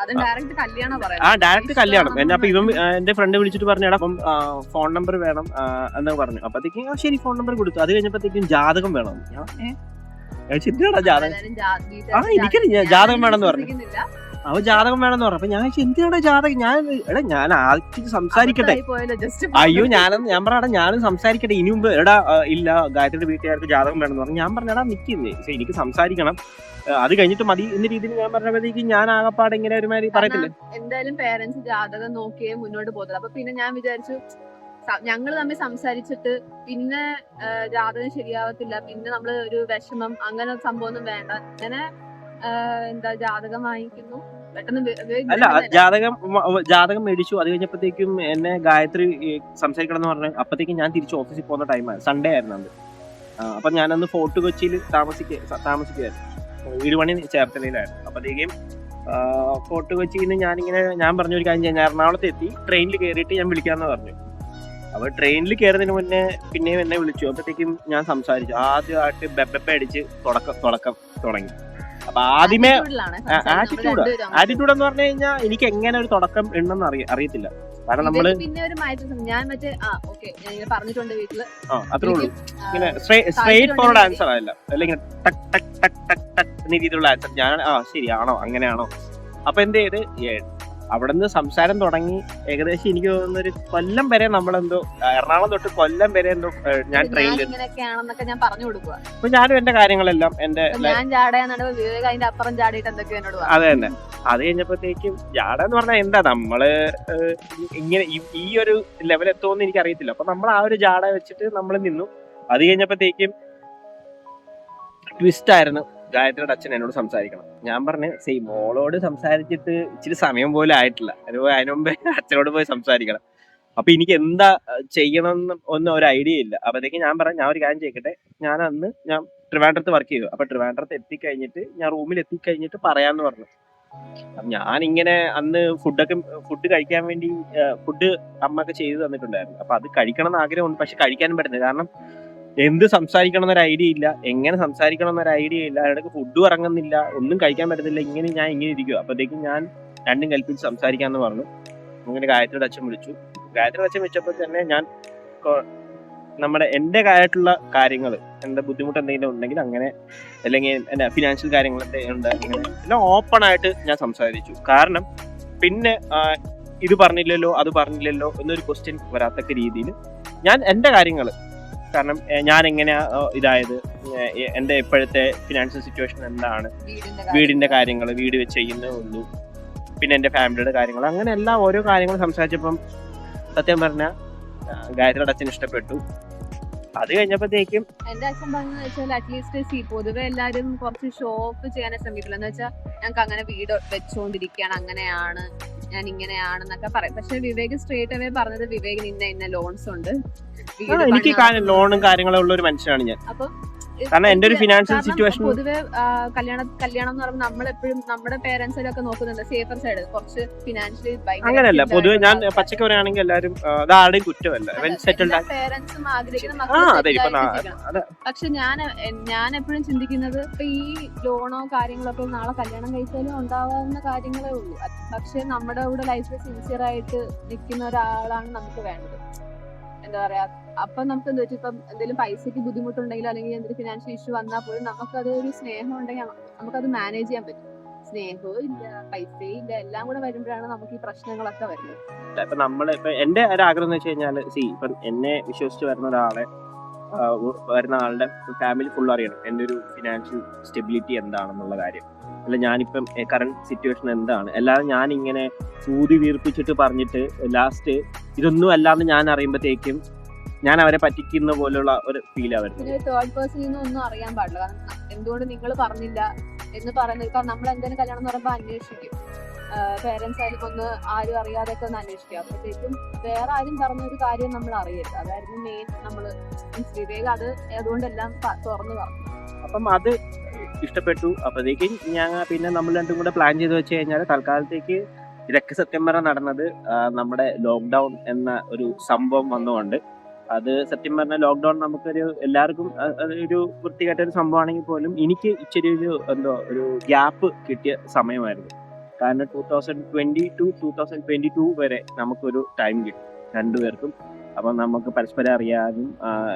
അത് ഡയറക്റ്റ് കല്യാണം പറയാം. ഡയറക്റ്റ് കല്യാണം എന്നെ. അപ്പൊ ഇവൻ എന്റെ ഫ്രണ്ട് വിളിച്ചിട്ട് പറഞ്ഞു, എടാ അപ്പം ഫോൺ നമ്പർ വേണം എന്ന് പറഞ്ഞു. അപ്പത്തേക്കും ശരി ഫോൺ നമ്പർ കൊടുത്തു. അത് കഴിഞ്ഞപ്പോഴത്തേക്കും ജാതകം വേണം. എന്തിനാടാ ജാതകം? എനിക്കറിയാം ജാതകം വേണമെന്ന് പറഞ്ഞു. അവ ജാതകം വേണമെന്ന് പറഞ്ഞു. അപ്പൊ ഞാൻ എന്തിനാടാ ജാതകം? ഞാൻ ആദ്യം സംസാരിക്കട്ടെ. അയ്യോ ഞാൻ പറഞ്ഞാ ഞാനും സംസാരിക്കട്ടെ. ഇനി മുമ്പ് എടാ ഇല്ല ഗായത്രിയുടെ വീട്ടുകാർക്ക് ജാതകം വേണമെന്ന് പറഞ്ഞു. ഞാൻ പറഞ്ഞടാ നിൽക്കുന്നേ, എനിക്ക് സംസാരിക്കണം, അത് കഴിഞ്ഞിട്ട് മതി എന്ന രീതിയിൽ ഞാൻ പറഞ്ഞപ്പോഴത്തേക്ക് ഞാൻ ആകപ്പാടെ ഇങ്ങനെ ഒരുമാതിരി പറയത്തില്ല. എന്തായാലും പേരൻസ് ജാതകം നോക്കിയേ മുന്നോട്ട് പോകുന്നത്. അപ്പൊ പിന്നെ ഞാൻ വിചാരിച്ചു ഞങ്ങൾ തമ്മിൽ സംസാരിച്ചിട്ട് പിന്നെ ജാതകം ശരിയാവത്തില്ല, പിന്നെ നമ്മള് ഒരു വിഷമം അങ്ങനെ സംഭവം ഒന്നും വേണ്ട. അങ്ങനെ എന്താ ജാതകം വാങ്ങിക്കുന്നു അല്ല ജാതകം മേടിച്ചു. അത് കഴിഞ്ഞപ്പോഴത്തേക്കും എന്നെ ഗായത്രി സംസാരിക്കണം എന്ന് പറഞ്ഞു. അപ്പത്തേക്കും ഞാൻ തിരിച്ച് ഓഫീസിൽ പോകുന്ന ടൈമാണ്, സൺഡേ ആയിരുന്നു അന്ന്. അപ്പൊ ഞാനന്ന് ഫോർട്ട് കൊച്ചിയിൽ താമസിക്കുമായിരുന്നു. വീട് പണി ചേർത്തലയിലായിരുന്നു. അപ്പത്തേക്കും ഫോർട്ട് കൊച്ചിയിൽ നിന്ന് ഞാൻ പറഞ്ഞ ഒരു കാര്യം, ഞാൻ എറണാകുളത്ത് എത്തി ട്രെയിനിൽ കയറിയിട്ട് ഞാൻ വിളിക്കാമെന്ന് പറഞ്ഞു. അപ്പൊ ട്രെയിനിൽ കയറുന്നതിന് മുന്നേ പിന്നെയും എന്നെ വിളിച്ചു. അപ്പത്തേക്കും ഞാൻ സംസാരിച്ചു. ആദ്യമായിട്ട് ബെബെ അടിച്ച് തുടക്കം തുടങ്ങി. അപ്പൊ ആദ്യമേ ആറ്റിറ്റ്യൂഡ് എന്ന് പറഞ്ഞു കഴിഞ്ഞാൽ എനിക്ക് എങ്ങനെ ഒരു തുടക്കം ഉണ്ടെന്ന് അറിയത്തില്ല. കാരണം നമ്മള് പിന്നെ ഒരു ഞാൻ പറഞ്ഞിട്ടുണ്ട് വീട്ടില് അത്രേ ഉള്ളൂ. ഇങ്ങനെ സ്ട്രേറ്റ് ഫോർവേഡ് ആൻസർ ആയില്ല, അല്ലെങ്കിൽ ടക് ടക് ടക് ടക് ടക് എന്ന രീതിയിലുള്ള ആൻസർ. ഞാൻ ശരിയാണോ അങ്ങനെയാണോ. അപ്പൊ എന്ത് ചെയ്ത് അവിടെ നിന്ന് സംസാരം തുടങ്ങി. ഏകദേശം എനിക്ക് തോന്നുന്ന ഒരു കൊല്ലം വരെ നമ്മളെന്തോ എറണാകുളം തൊട്ട് കൊല്ലം വരെ എന്തോ ഞാൻ ട്രെയിനിൽ ഞാൻ പറഞ്ഞു കൊടുക്കുക. അപ്പൊ ഞാനും എന്റെ കാര്യങ്ങളെല്ലാം എന്റെ അതെ തന്നെ. അത് കഴിഞ്ഞപ്പോഴത്തേക്കും ജാട എന്ന് പറഞ്ഞാൽ എന്താ, നമ്മള് ഇങ്ങനെ ഈ ഒരു ലെവൽ എത്തുമെന്ന് എനിക്ക് അറിയത്തില്ല. അപ്പൊ നമ്മൾ ആ ഒരു ജാട വെച്ചിട്ട് നമ്മൾ നിന്നു. അത് കഴിഞ്ഞപ്പോഴത്തേക്കും ട്വിസ്റ്റ് ആയിരുന്നു. ഗായത്രിയുടെ അച്ഛൻ എന്നോട് സംസാരിക്കണം. ഞാൻ പറഞ്ഞു മോളോട് സംസാരിച്ചിട്ട് ഇച്ചിരി സമയം പോലും ആയിട്ടില്ല, അതിനു മുമ്പേ അച്ഛനോട് പോയി സംസാരിക്കണം. അപ്പൊ എനിക്ക് എന്താ ചെയ്യണം ഒന്നും ഒരു ഐഡിയ ഇല്ല. അപ്പത്തേക്ക് ഞാൻ പറഞ്ഞു ഞാൻ ഒരു കാര്യം ചെയ്യട്ടെ. ഞാൻ ട്രിവാൻഡ്രത്ത് വർക്ക് ചെയ്തു. അപ്പൊ ട്രിവാൻഡ്രത്ത് എത്തിക്കഴിഞ്ഞിട്ട് ഞാൻ റൂമിൽ എത്തിക്കഴിഞ്ഞിട്ട് പറയാന്ന് പറഞ്ഞു. ഞാനിങ്ങനെ അന്ന് ഫുഡ് കഴിക്കാൻ വേണ്ടി ഫുഡ് അമ്മക്ക് ചെയ്തു തന്നിട്ടുണ്ടായിരുന്നു. അപ്പൊ അത് കഴിക്കണം എന്ന് ആഗ്രഹമുണ്ട്, പക്ഷെ കഴിക്കാനും പറ്റുന്നില്ല. കാരണം എന്ത് സംസാരിക്കണം എന്നൊരു ഐഡിയ ഇല്ല, എങ്ങനെ സംസാരിക്കണം എന്നൊരു ഐഡിയ ഇല്ല. ഇടയ്ക്ക് ഫുഡും ഇറങ്ങുന്നില്ല, ഒന്നും കഴിക്കാൻ പറ്റുന്നില്ല. ഞാൻ ഇങ്ങനെ ഇരിക്കുക. അപ്പോഴത്തേക്കും ഞാൻ രണ്ടും കൽപ്പിച്ച് സംസാരിക്കാന്ന് പറഞ്ഞു. അങ്ങനെ ഗായത്രിയുടെ അച്ഛൻ വിളിച്ചു. ഗായത്രിയുടെ അച്ഛൻ വെച്ചപ്പോൾ തന്നെ ഞാൻ എൻ്റെ ആയിട്ടുള്ള കാര്യങ്ങൾ, എന്താ ബുദ്ധിമുട്ട് എന്തെങ്കിലും ഉണ്ടെങ്കിൽ അങ്ങനെ, അല്ലെങ്കിൽ എൻ്റെ ഫിനാൻഷ്യൽ കാര്യങ്ങൾ ഉണ്ട്, അങ്ങനെ എല്ലാം ഓപ്പൺ ആയിട്ട് ഞാൻ സംസാരിച്ചു. കാരണം പിന്നെ ഇത് പറഞ്ഞില്ലല്ലോ അത് പറഞ്ഞില്ലല്ലോ എന്നൊരു ക്വസ്റ്റ്യൻ വരാത്തക്ക രീതിയിൽ ഞാൻ എൻ്റെ കാര്യങ്ങൾ, കാരണം ഞാൻ എങ്ങനെയാ ഇതായത്, എൻ്റെ ഇപ്പോഴത്തെ ഫിനാൻഷ്യൽ സിറ്റുവേഷൻ എന്താണ്, വീടിന്റെ കാര്യങ്ങൾ, വീട് വെച്ച് ചെയ്യുന്നേ ഉള്ളൂ, പിന്നെ എൻ്റെ ഫാമിലിയുടെ കാര്യങ്ങൾ, അങ്ങനെ എല്ലാ ഓരോ കാര്യങ്ങളും സംസാരിച്ചപ്പം സത്യം പറഞ്ഞാൽ ഗായത്രിയുടെ അച്ഛൻ ഇഷ്ടപ്പെട്ടു. അത് കഴിഞ്ഞപ്പോഴത്തേക്കും എന്റെ അച്ഛൻ പറഞ്ഞെന്ന് വെച്ചാൽ അറ്റ്ലീസ്റ്റ് പൊതുവെ എല്ലാരും കുറച്ച് ഷോ ഓഫ് ചെയ്യാനേ ശ്രമിക്കില്ല. എന്ന് വെച്ചാൽ ഞങ്ങൾക്ക് അങ്ങനെ വീട് വെച്ചോണ്ടിരിക്കുകയാണ്, അങ്ങനെയാണ്, ഞാൻ ഇങ്ങനെയാണെന്നൊക്കെ പറയും. പക്ഷെ വിവേക് സ്ട്രേറ്റ് അവേ പറഞ്ഞത് വിവേകിന് ഇന്ന ലോൺസ് ഉണ്ട്, എനിക്ക് ലോണും കാര്യങ്ങളും ഉള്ള ഒരു മനുഷ്യനാണ് ഞാൻ. അപ്പൊ കാരണം എന്റെ ഒരു ഫിനാൻഷ്യൽ സിറ്റുവേഷൻ പൊതുവെ കല്യാണം എന്ന് പറയുമ്പോൾ നമ്മളെപ്പോഴും നമ്മുടെ പേരൻസിലൊക്കെ നോക്കുന്നുണ്ട് സേഫർ സൈഡ്, കുറച്ച് ഫിനാൻഷ്യലി. അങ്ങനെയല്ല, പൊതുവെ ഞാൻ പച്ചക്ക് പറയുകയാണെങ്കിൽ എല്ലാവരും അതാരുടെയും കുറ്റമല്ല, പേരൻസും ആഗ്രഹിക്കുന്ന. പക്ഷെ ഞാൻ എപ്പോഴും ചിന്തിക്കുന്നത് ഇപ്പൊ ഈ ലോണോ കാര്യങ്ങളൊക്കെ നാളെ കല്യാണം കഴിച്ചാലും ഉണ്ടാവാവുന്ന കാര്യങ്ങളേ ഉള്ളൂ. പക്ഷെ നമ്മുടെ കൂടെ ലൈഫിൽ സിൻസിയർ ആയിട്ട് നിൽക്കുന്ന ഒരാളാണ് നമുക്ക് വേണ്ടത്. എന്താ പറയാ, അപ്പൊ നമുക്ക് എന്താ വെച്ചാൽ ഇപ്പം എന്തെങ്കിലും പൈസക്ക് ബുദ്ധിമുട്ടുണ്ടെങ്കിലും അല്ലെങ്കിൽ എന്തെങ്കിലും ഫിനാൻഷ്യൽ ഇഷ്യൂ വന്നാൽ പോലും നമുക്കത് ഒരു സ്നേഹം ഉണ്ടെങ്കിൽ നമുക്കത് മാനേജ് ചെയ്യാൻ പറ്റും. സ്നേഹവും ഇല്ല, പൈസയും ഇല്ല, എല്ലാം കൂടെ വരുമ്പോഴാണ് നമുക്ക് ഈ പ്രശ്നങ്ങളൊക്കെ വരുന്നത്. ഇപ്പൊ ഇപ്പൊ എന്റെ ഒരു ആഗ്രഹം എന്ന് വെച്ച് കഴിഞ്ഞാൽ, ഇപ്പൊ എന്നെ വിശ്വസിച്ച് വരുന്ന ആളുടെ ഫാമിലി ഫുൾ അറിയണം എന്റെ ഒരു ഫിനാൻഷ്യൽ സ്റ്റെബിലിറ്റി എന്താണെന്നുള്ള കാര്യം. അല്ല ഞാനിപ്പം കറണ്ട് സിറ്റുവേഷൻ എന്താണ്, അല്ലാതെ ഞാൻ ഇങ്ങനെ ഊതി വീർപ്പിച്ചിട്ട് പറഞ്ഞിട്ട് ലാസ്റ്റ് ഇതൊന്നും അല്ലാന്ന് ഞാൻ അറിയുമ്പോഴത്തേക്കും ഞാൻ അവരെ പറ്റിക്കുന്ന പോലുള്ള ഒരു ഫീലാ വരുന്നത്. തേർഡ് പേഴ്സണിൽ നിന്ന് ഒന്നും അറിയാൻ പാടില്ല. കാരണം എന്തുകൊണ്ട് നിങ്ങൾ പറഞ്ഞില്ല എന്ന് പറയുന്നത്, കാരണം നമ്മൾ എന്തെങ്കിലും കല്യാണം എന്ന് പറയുമ്പോൾ അന്വേഷിക്കും, പേരൻസ് ആയാലും ഒന്ന് ആരും അറിയാതൊക്കെ ഒന്ന് അന്വേഷിക്കുക. അപ്പോഴത്തേക്കും വേറെ ആരും പറഞ്ഞൊരു കാര്യം നമ്മൾ അറിയരുത്. അതായിരുന്നു മെയിൻ. നമ്മള് വിവേക് അത് അതുകൊണ്ടെല്ലാം തുറന്നു പറഞ്ഞു. അപ്പം അത് ഇഷ്ടപ്പെട്ടു. അപ്പോഴത്തേക്കും ഞാൻ പിന്നെ നമ്മൾ രണ്ടും കൂടെ പ്ലാൻ ചെയ്ത് വെച്ച് കഴിഞ്ഞാൽ തൽക്കാലത്തേക്ക് ഇതൊക്കെ സത്യം പറഞ്ഞാൽ നടന്നത് നമ്മുടെ ലോക്ക്ഡൗൺ എന്ന ഒരു സംഭവം വന്നുകൊണ്ട്, അത് സത്യം പറഞ്ഞാൽ ലോക്ക്ഡൗൺ നമുക്കൊരു എല്ലാവർക്കും ഒരു വൃത്തികെട്ട ഒരു സംഭവമാണെങ്കിൽ പോലും എനിക്ക് ഇച്ചിരി ഒരു ഗ്യാപ്പ് കിട്ടിയ സമയമായിരുന്നു. കാരണം 2022 വരെ നമുക്കൊരു ടൈം കിട്ടും രണ്ടുപേർക്കും. അപ്പം നമുക്ക് പരസ്പരം അറിയാനും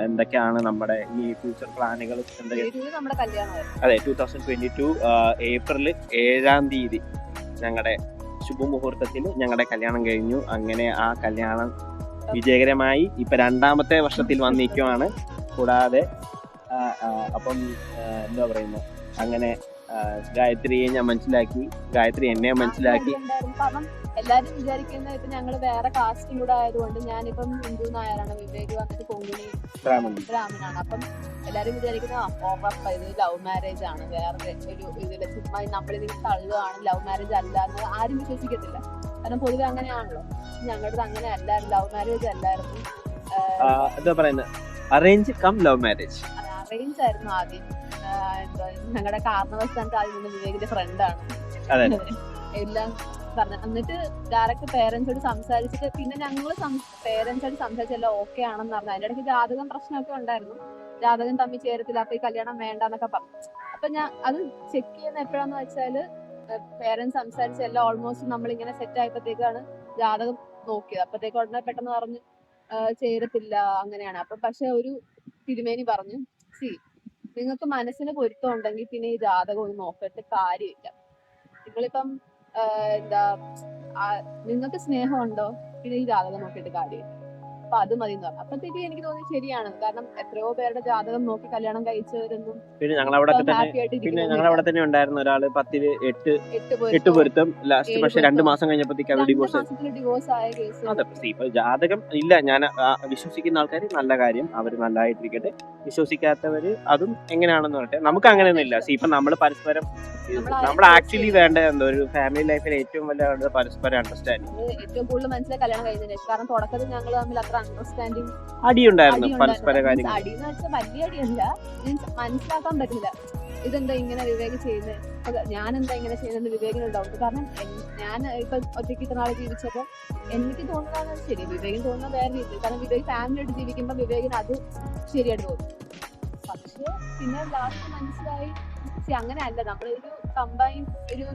എന്തൊക്കെയാണ് നമ്മുടെ ഈ ഫ്യൂച്ചർ പ്ലാനുകൾ നമ്മുടെ കല്യാണമായിരുന്നു. അതെ, 2022 ഏപ്രിൽ 7 ഞങ്ങളുടെ ശുഭമുഹൂർത്തത്തിൽ ഞങ്ങളുടെ കല്യാണം കഴിഞ്ഞു. അങ്ങനെ ആ കല്യാണം വിജയകരമായി ഇപ്പൊ 2ാമത്തെ വർഷത്തിൽ വന്നിരിക്കുവാണ്. കൂടാതെ അപ്പം എന്താ പറയുന്നത്, അങ്ങനെ ഗായത്രിയെ ഞാൻ മനസ്സിലാക്കി, ഗായത്രി എന്നെ മനസ്സിലാക്കി. കാരണം എല്ലാരും വിചാരിക്കുന്ന ഇപ്പൊ ഞങ്ങള് വേറെ കാസ്റ്റും കൂടെ ആയതുകൊണ്ട് ഞാനിപ്പം ഹിന്ദു നായരാണ്, വിവേക് വന്നിട്ട് കൊങ്ങിണി ബ്രാഹ്മണാണ്. അപ്പം എല്ലാരും വിചാരിക്കുന്ന ഇത് ലവ് മാരേജ് ആണ്, വേറെ ഒരു ഇതില് ചുമ്മാ നമ്മളിതിൽ തള്ളുകയാണ്, ലവ് മാരേജ് അല്ല എന്ന് ആരും വിശ്വസിക്കത്തില്ല. കാരണം പൊതുവെ അങ്ങനെയാണല്ലോ. ഞങ്ങളുടെ അങ്ങനെ അല്ലായിരുന്നു, ലവ് മാരേജ് അല്ലായിരുന്നു. എന്താ പറയുന്നത്, arrange come love marriage. Arrange ആയിരുന്നു ആദ്യം. ഞങ്ങളുടെ കാരണവസ്ഥാനത്ത് ആദ്യം നിന്ന് വിവേകിന്റെ ഫ്രണ്ടാണ് എല്ലാം പറഞ്ഞു. എന്നിട്ട് ഡയറക്റ്റ് പേരൻസോട് സംസാരിച്ചിട്ട് പിന്നെ ഞങ്ങള് പേരൻസോട് സംസാരിച്ചെല്ലാം ഓക്കെ ആണെന്ന് പറഞ്ഞു. അതിന്റെ ഇടയ്ക്ക് ജാതകം പ്രശ്നമൊക്കെ ഉണ്ടായിരുന്നു, ജാതകം തമ്മിൽ ചേരത്തില്ല, അപ്പൊ ഈ കല്യാണം വേണ്ടെന്നൊക്കെ പറഞ്ഞു. അപ്പൊ ഞാൻ അത് ചെക്ക് ചെയ്യുന്ന എപ്പോഴാന്ന് വെച്ചാല് പേരൻസ് സംസാരിച്ച് എല്ലാം ഓൾമോസ്റ്റ് നമ്മളിങ്ങനെ സെറ്റ് ആയപ്പോഴത്തേക്കാണ് ജാതകം നോക്കിയത്. അപ്പത്തേക്ക് ഉടനെ പെട്ടെന്ന് പറഞ്ഞു ചേരത്തില്ല അങ്ങനെയാണ്. അപ്പൊ പക്ഷെ ഒരു തിരുമേനി പറഞ്ഞു, നിങ്ങൾക്ക് മനസ്സിന് പൊരുത്തം ഉണ്ടെങ്കിൽ പിന്നെ ഈ ജാതകം ഒന്ന് നോക്കിയിട്ട് കാര്യമില്ല. നിങ്ങളിപ്പം നിങ്ങൾക്ക് സ്നേഹമുണ്ടോ പിന്നെ ഈ ജാതകം നോക്കിയിട്ട് കാര്യമില്ല, അപ്പൊ അത് മതി എന്ന് പറഞ്ഞു. അപ്പത്തേക്ക് എനിക്ക് തോന്നി ശരിയാണ്. കാരണം എത്രയോ പേരുടെ ജാതകം നോക്കി കല്യാണം കഴിച്ചവരൊന്നും പിന്നെ ഞങ്ങളവിടെ തന്നെ ഉണ്ടായിരുന്ന ഒരാള് 10 8 പൊരുത്തം ലാസ്റ്റ്, പക്ഷെ 2 മാസം കഴിഞ്ഞപ്പോഴത്തേക്ക് അവർ ഡിവോഴ്സ് ആയ കേസ്. അതെ, ഇപ്പൊ ജാതകം ഇല്ല. ഞാൻ വിശ്വസിക്കുന്ന ആൾക്കാർ നല്ല കാര്യം, അവര് നല്ലതായിട്ടിരിക്കട്ടെ. വിശ്വസിക്കാത്തവര് അതും എങ്ങനെയാണെന്ന് പറയട്ടെ. നമുക്ക് അങ്ങനെയൊന്നും ഇല്ല. ഇപ്പൊ നമ്മൾ പരസ്പരം നമ്മൾ ആക്ച്വലി വേണ്ട എന്തോ ഒരു ഫാമിലി ലൈഫിൽ ഏറ്റവും വലിയ പരസ്പരം അണ്ടർസ്റ്റാൻഡിങ്. ഏറ്റവും കൂടുതൽ മനസ്സിലായി കല്യാണം കഴിഞ്ഞതിന് ശേഷം. കാരണം തുടക്കത്തിൽ ഞങ്ങൾ തമ്മിൽ അത്ര അണ്ടർസ്റ്റാൻഡിങ് അടിയുണ്ടായിരുന്നു പരസ്പര കാര്യങ്ങൾ. അടിയെന്ന് വെച്ചാൽ വലിയ അടിയല്ല, മീൻസ് മനസ്സിലാക്കാൻ പറ്റില്ല ഇതെന്താ ഇങ്ങനെ വിവേക് ചെയ്യുന്നത്, ഞാൻ എന്താ ഇങ്ങനെ ചെയ്യുന്നത് വിവേകിന് ഡൗട്ട്. കാരണം ഞാൻ ഇപ്പൊ ഒറ്റയ്ക്ക് ഇത്ര നാളെ ജീവിച്ചപ്പോ എനിക്ക് തോന്നുന്നതാണ് ശരി, വിവേകിന് തോന്നുന്ന വേറെ രീതിയിൽ. കാരണം വിവേക് ഫാമിലി ആയിട്ട് ജീവിക്കുമ്പോ വിവേകിന് അത് ശരിയായിട്ട് തോന്നും. പക്ഷെ പിന്നെ ലാസ്റ്റ് മനസ്സിലായി അങ്ങനെ അല്ല, നമ്മളൊരു കമ്പൈൻ ഒരു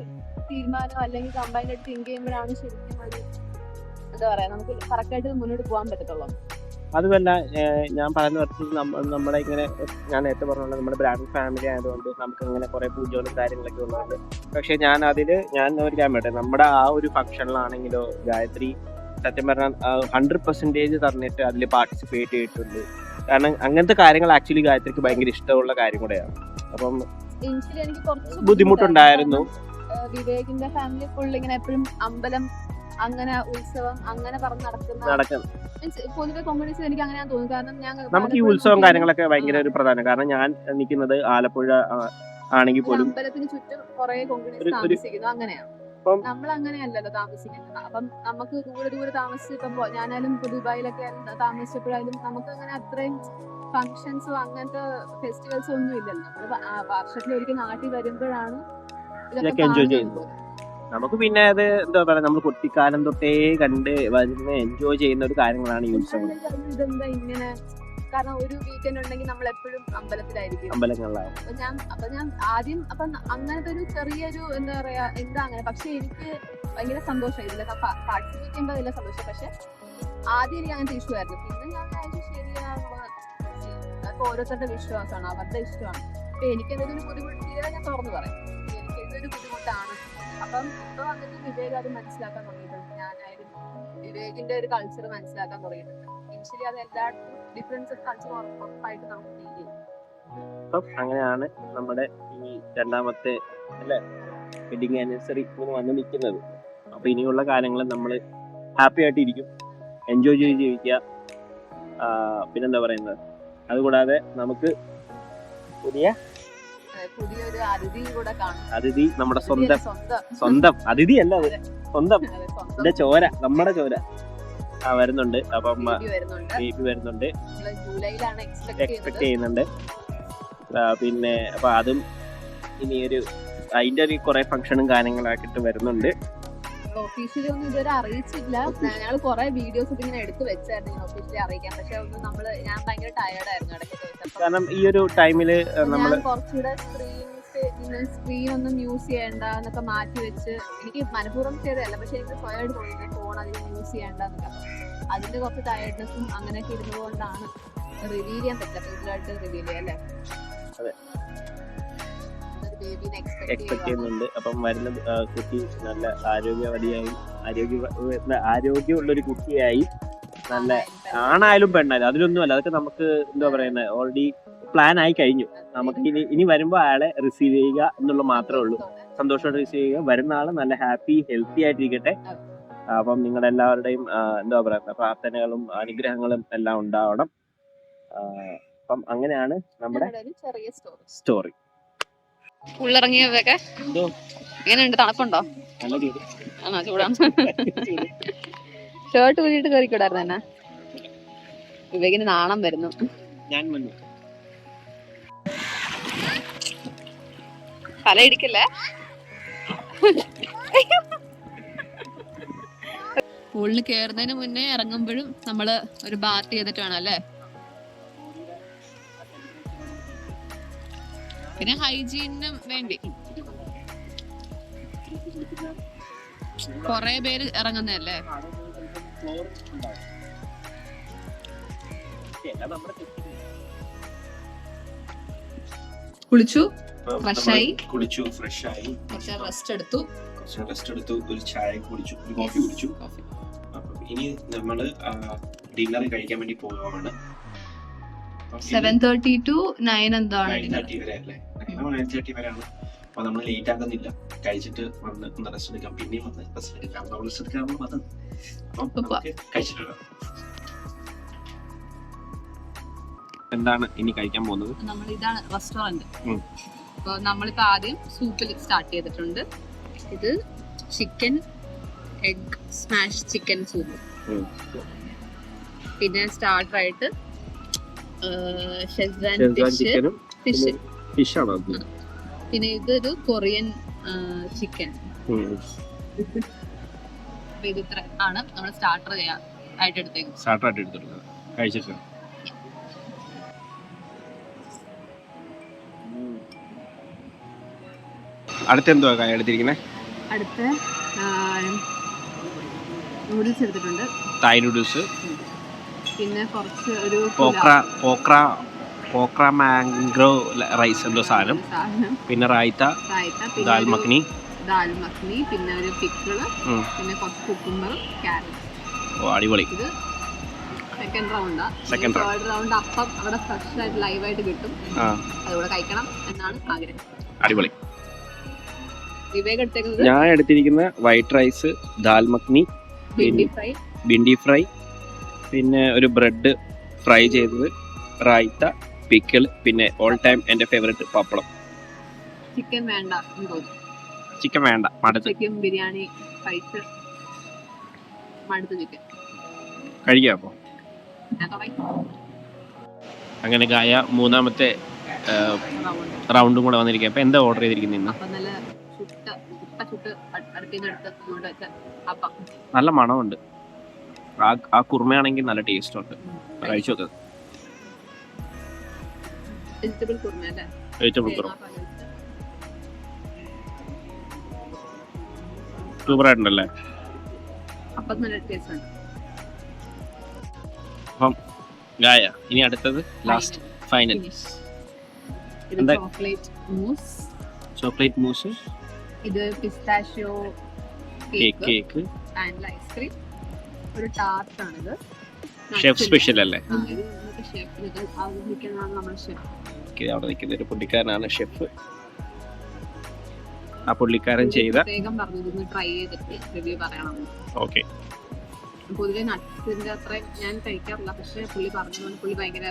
തീരുമാനം അല്ലെങ്കിൽ കമ്പൈൻ ആയിട്ട് തിങ്ക് ചെയ്യുമ്പോഴാണ് ശരിക്കും ഒരു എന്താ പറയാ നമുക്ക് കറക്റ്റായിട്ട് മുന്നോട്ട് പോകാൻ പറ്റത്തുള്ളൂ. അതുമല്ല, ഞാൻ പറയുന്ന വർഷത്തിൽ നമ്മുടെ ഇങ്ങനെ ഞാൻ നേരത്തെ പറഞ്ഞത് നമ്മുടെ ബ്രാൻഡ് ഫാമിലി ആയതുകൊണ്ട് നമുക്ക് ഇങ്ങനെ കുറെ പൂജകളും കാര്യങ്ങളൊക്കെ ഉള്ളതുകൊണ്ട്. പക്ഷെ ഞാൻ ഒരു കാര്യം പറയട്ടെ, നമ്മുടെ ആ ഒരു ഫംഗ്ഷനിലാണെങ്കിലോ ഗായത്രി സത്യം പറഞ്ഞാൽ 100% തന്നിട്ട് അതിൽ പാർട്ടിസിപ്പേറ്റ് ചെയ്തിട്ടുണ്ട്. കാരണം അങ്ങനത്തെ കാര്യങ്ങൾ ആക്ച്വലി ഗായത്രിക്ക് ഭയങ്കര ഇഷ്ടമുള്ള കാര്യം കൂടെയാണ്. അപ്പം എനിക്ക് കുറച്ച് ബുദ്ധിമുട്ടുണ്ടായിരുന്നു. വിവേകിന്റെ ഫാമിലി ഫുൾ ഇങ്ങനെ എപ്പോഴും അമ്പലം അങ്ങനെ ഉത്സവം അങ്ങനെ പറഞ്ഞ് നടക്കുന്ന പൊതുവെ കോമ്പിനേഷൻ എനിക്ക് അങ്ങനെയാണ് തോന്നുന്നത്. കാരണം നമുക്ക് ഈ ഉത്സവം കാര്യങ്ങളൊക്കെ ഭയങ്കര ഒരു പ്രധാനം. കാരണം ഞാൻ നിൽക്കുന്നത് ആലപ്പുഴ ആണെങ്കിൽ പോലും അമ്പലത്തിന് ചുറ്റും കുറെ കോമ്പിനേഷൻ താമസിക്കുന്നു. അങ്ങനെയാണ് നമ്മൾ അങ്ങനെയല്ലല്ലോ താമസിക്കുന്നത്. അപ്പം നമുക്ക് ദൂരെ താമസിച്ചപ്പോ ഞാനായാലും ഇപ്പൊ ദുബായിലൊക്കെ താമസിച്ചപ്പോഴായാലും നമുക്ക് അങ്ങനെ അത്രയും ഫങ്ഷൻസോ അങ്ങനത്തെ ഫെസ്റ്റിവൽസോ ഒന്നും ഇല്ലല്ലോ. നമ്മള് വർഷത്തിൽ ഒരിക്കൽ നാട്ടിൽ വരുമ്പോഴാണ് ഇതൊക്കെ എൻജോയ് ചെയ്യുന്നത്. നമുക്ക് പിന്നെ അത് എന്താ പറയാ, നമ്മൾ കുട്ടിക്കാലം തൊട്ടേ കണ്ട് വരുന്ന എൻജോയ് ചെയ്യുന്ന ഒരു കാര്യങ്ങളാണ് ഈ ഉത്സവം. ഇതെന്താ ഇങ്ങനെ, കാരണം ഒരു വീക്കെൻഡ് ഉണ്ടെങ്കിൽ നമ്മൾ എപ്പോഴും അമ്പലത്തിലായിരിക്കും, അമ്പലങ്ങളിലാണ്. അപ്പൊ ഞാൻ ആദ്യം അപ്പൊ അങ്ങനത്തെ ഒരു ചെറിയൊരു എന്താ പറയാ എന്താ അങ്ങനെ. പക്ഷെ എനിക്ക് ഭയങ്കര സന്തോഷം ഇതിലൊക്കെ പാർട്ടിസിപ്പേറ്റ് ചെയ്യുമ്പോൾ അതിലെ സന്തോഷം. പക്ഷെ ആദ്യം എനിക്ക് അങ്ങനത്തെ ഇഷ്യൂ ആയിരുന്നു. പിന്നെ ഞാൻ ശരിയാവുക, അപ്പൊ ഓരോരുത്തരുടെ വിശ്വാസമാണ്, അവരുടെ ഇഷ്ടമാണ്. അപ്പൊ എനിക്കെന്തൊരു ബുദ്ധിമുട്ടില്ല, ഞാൻ തുറന്നു പറയാം എനിക്കിതൊരു ബുദ്ധിമുട്ടാണ്. അപ്പം ഇപ്പൊ വന്നിട്ട് വിവേക് അത് മനസ്സിലാക്കാൻ തുടങ്ങിയിട്ടുണ്ട്. ഞാനായാലും വിവേകിന്റെ ഒരു കൾച്ചർ മനസ്സിലാക്കാൻ തുടങ്ങിയിട്ടുണ്ട്. ഇനിഷ്യലി അത് എല്ലായിടത്തും ഡിഫറൻസ് ഓഫ് കൾച്ചർ ഉറപ്പായിട്ട് നമുക്ക് ഫീൽ ചെയ്യും. അപ്പം അങ്ങനെയാണ് നമ്മുടെ ഈ 2ാമത്തെ വെഡിങ് ആനിവേഴ്സറി വന്ന് നിൽക്കുന്നത്. അപ്പൊ ഇനിയുള്ള കാലങ്ങൾ നമ്മൾ ഹാപ്പി ആയിട്ടിരിക്കും, എൻജോയ് ചെയ്ത് ജീവിക്കുക. പിന്നെന്താ പറയുന്നത്, അതുകൂടാതെ നമുക്ക് പുതിയൊരു അതിഥി നമ്മുടെ സ്വന്തം അതിഥി അല്ല, അത് സ്വന്തം എന്റെ ചോര, നമ്മുടെ ചോര വരുന്നുണ്ട്. അപ്പം ബേബി വരുന്നുണ്ട്, എക്സ്പെക്ട് ചെയ്യുന്നുണ്ട്. പിന്നെ അപ്പൊ അതും ഇനി അതിന്റെ ഒരു കുറെ ഫംഗ്ഷനും കാര്യങ്ങളാക്കിട്ട് വരുന്നുണ്ട്. ഒഫീഷ്യലി ഒന്നും ഇതുവരെ അറിയിച്ചില്ല. ഞങ്ങൾ കുറെ വീഡിയോസ് ഇങ്ങനെ എടുത്തു വെച്ചായിരുന്നു ഒഫീഷ്യലി അറിയിക്കാൻ. പക്ഷെ ഒന്നും ഞാൻ ഭയങ്കര ടയേർഡായിരുന്നു ഇടയ്ക്ക്. കാരണം ഈ ഒരു ടൈമില് ഞാൻ കുറച്ചുകൂടെ സ്ക്രീൻ സ്ക്രീൻ ഒന്നും യൂസ് ചെയ്യണ്ട എന്നൊക്കെ മാറ്റി വെച്ച്, എനിക്ക് മനഃപൂർവ്വം ചെയ്തതല്ല, പക്ഷെ എനിക്ക് സ്വയമായിട്ട് തോന്നി ഫോൺ അധികം യൂസ് ചെയ്യണ്ട എന്നൊക്കെ. അതിന്റെ കുറച്ച് ടയർഡ്നെസ്സും അങ്ങനെയൊക്കെ ഇരുന്നത് കൊണ്ടാണ് റിവീൽ ചെയ്യാൻ പറ്റില്ല, കൂടുതലായിട്ട് റിവീൽ ചെയ്യാം അല്ലേ. അതെ. ബേബിനെ എക്സ്പെക്ട് ചെയ്യുന്നുണ്ട്. അപ്പം വരുന്ന കുട്ടി നല്ല ആരോഗ്യമുള്ളൊരു കുട്ടിയായി, നല്ല ആണായാലും പെണ്ണായാലും അതിലൊന്നും അല്ല, അതൊക്കെ നമുക്ക് എന്താ പറയുന്നത് ഓൾറെഡി പ്ലാൻ ആയി കഴിഞ്ഞു. നമുക്ക് ഇനി വരുമ്പോൾ അയാളെ റിസീവ് ചെയ്യുക എന്നുള്ള മാത്രമേ ഉള്ളൂ. സന്തോഷത്തോടെ റിസീവ് ചെയ്യുക, വരുന്ന ആള് നല്ല ഹാപ്പി ഹെൽത്തി ആയിട്ടിരിക്കട്ടെ. അപ്പം നിങ്ങളുടെ എല്ലാവരുടെയും എന്താ പറയുക പ്രാർത്ഥനകളും അനുഗ്രഹങ്ങളും എല്ലാം ഉണ്ടാവണം. അപ്പം അങ്ങനെയാണ് നമ്മുടെ ചെറിയ സ്റ്റോറി. ഉള്ളിറങ്ങിയതൊക്കെ എങ്ങനെയുണ്ട്? തണുപ്പുണ്ടോ? ആണോ? ചൂടാണ്. ഷർട്ട് ഊരിയിട്ട് കയറിക്കൂടായിരുന്നു തന്നെ. വിവേകിന് നാണം വരുന്നു. ഞാൻ വന്നു. തല ഇടിക്കല്ലേ. പൂളിന് കേറുന്നതിന് മുന്നേ ഇറങ്ങുമ്പോഴും നമ്മള് ഒരു ബാത്ത് ചെയ്തിട്ട് വേണം അല്ലേ. പിന്നെ ഹൈജീനും വേണ്ടി കൊറേ പേര് ഇറങ്ങുന്നതല്ലേ. കുളിച്ചു, ഫ്രഷായി, കുറച്ച് റെസ്റ്റ് എടുത്തു, ഒരു ചായ കുടിച്ചു, ഒരു കോഫി കുടിച്ചു. ഇനി നമ്മള് ഡിന്നർ കഴിക്കാൻ വേണ്ടി പോവുകയാണ്. 7:30 to 9 എന്താണ് 9:30 വരെ അല്ലേ? 9:30 വരെയാണ്. അപ്പൊ നമ്മൾ ലേറ്റ് ആക്കുന്നില്ല, കഴിച്ചിട്ട് വന്ന് ഒന്ന് റെസ്റ്റ് എടുക്കാം, പിന്നെയും വന്ന് റെസ്റ്റ് എടുക്കാം. റെസ്റ്റ് എടുക്കാൻ വന്നത് അപ്പം കഴിച്ചിട്ടുണ്ടോ? എന്താണ് ഇനി കഴിക്കാൻ പോകുന്നത്? നമ്മൾ ഇതാണ് റെസ്റ്റോറന്റ്. അപ്പൊ നമ്മളിപ്പോ ആദ്യം സൂപ്പിൽ സ്റ്റാർട്ട് ചെയ്തിട്ടുണ്ട്. ഇത് chicken egg smash chicken soup. പിന്നെ സ്റ്റാർട്ടർ ആയിട്ട് ഫിഷ് ആണോ? പിന്നെ ഇതൊരു കൊറിയൻ ചിക്കൻ. അപ്പൊ ഇത് ഇത്ര ആണ് നമ്മൾ സ്റ്റാർട്ടർ ആയിട്ട് എടുത്തേക്കുന്നത്. കഴിച്ചിട്ട് അടുത്ത എന്തുവാ എടുത്തിരിക്കുന്നത്? അടുത്ത് നൂഡിൽസ് എടുത്തിട്ടുണ്ട്, തായ് നൂഡിൽസ്. പിന്നെ കുറച്ച് ഒരു പോക്ര മാംഗ്രോ റൈസ് എന്തോ സാധനം, പിന്നെ റായ്ത്ത, ദാൽ മഖ്നി, പിന്നെ ഒരു പിക്കിള്, പിന്നെ കുറച്ച് കുക്കുംബറും ക്യാരറ്റ്. ഓ അടിപൊളി. ഇത് സെക്കൻഡ് റൗണ്ടാ. തേർഡ് റൗണ്ട് അപ്പം അവിടെ ഫ്രഷ് ആയിട്ട് ലൈവ് ആയിട്ട് കിട്ടും, അതുകൂടെ കഴിക്കണം എന്നാണ് ആഗ്രഹം. അടിപൊളി. വിവേക് എടുത്തേക്കുന്നത്? ഞാൻ എടുത്തിരിക്കുന്ന white rice, dal makhani, bhindi fry, പിന്നെ ഒരു ബ്രെഡ് ഫ്രൈ ചെയ്തത്, റായ്ത്ത, പിക്കിൾ, പിന്നെ ഓൾ ടൈം എന്റെ ഫേവറേറ്റ് പപ്പടം. ചിക്കൻ വേണ്ട, ചിക്കൻ വേണ്ട, മടുത്ത്. ചിക്കൻ ബിരിയാണി കഴിച്ച് മടുത്ത് ചിക്കൻ കഴിക്കാം. അപ്പൊ അങ്ങനെ ഗായ മൂന്നാമത്തെ റൗണ്ടും കൂടെ വന്നിരിക്കുക. അപ്പൊ എന്താ ഓർഡർ ചെയ്തിരിക്കുന്നത്? നല്ല മണമുണ്ട്. ആ കുറുമയാണെങ്കിൽ നല്ല ടേസ്റ്റ് ഉണ്ട്. കഴിച്ചു നോക്ക്. വെജിറ്റബിൾ കുറുമ സൂപ്പർ ആയിട്ടുണ്ടല്ലേ. അപ്പം ഗായ ഇനി അടുത്തത് ലാസ്റ്റ് ഫൈനൽ ചോക്ലേറ്റ് മൂസ്, ഇത് പിസ്താഷ്യോ കേക്ക് ആൻഡ് ഐസ്ക്രീം, ഒരു ടാർട്ട് ആണിത്. ഷെഫ് സ്പെഷ്യൽ അല്ലേ? അവിടെ നിൽക്കുന്ന ഒരു പുള്ളിക്കാരനാണ് ഷെഫ്. ആ പുള്ളിക്കാരൻ ചെയ്ത ട്രൈ ചെയ്തിട്ട് റിവ്യൂ പറയണം. ഓക്കെ. പൊതുവെ നട്ട്സിന്റെ അത്ര ഞാൻ കഴിക്കാറില്ല, പക്ഷെ പുള്ളി പറഞ്ഞതുകൊണ്ട് പുള്ളി ഭയങ്കര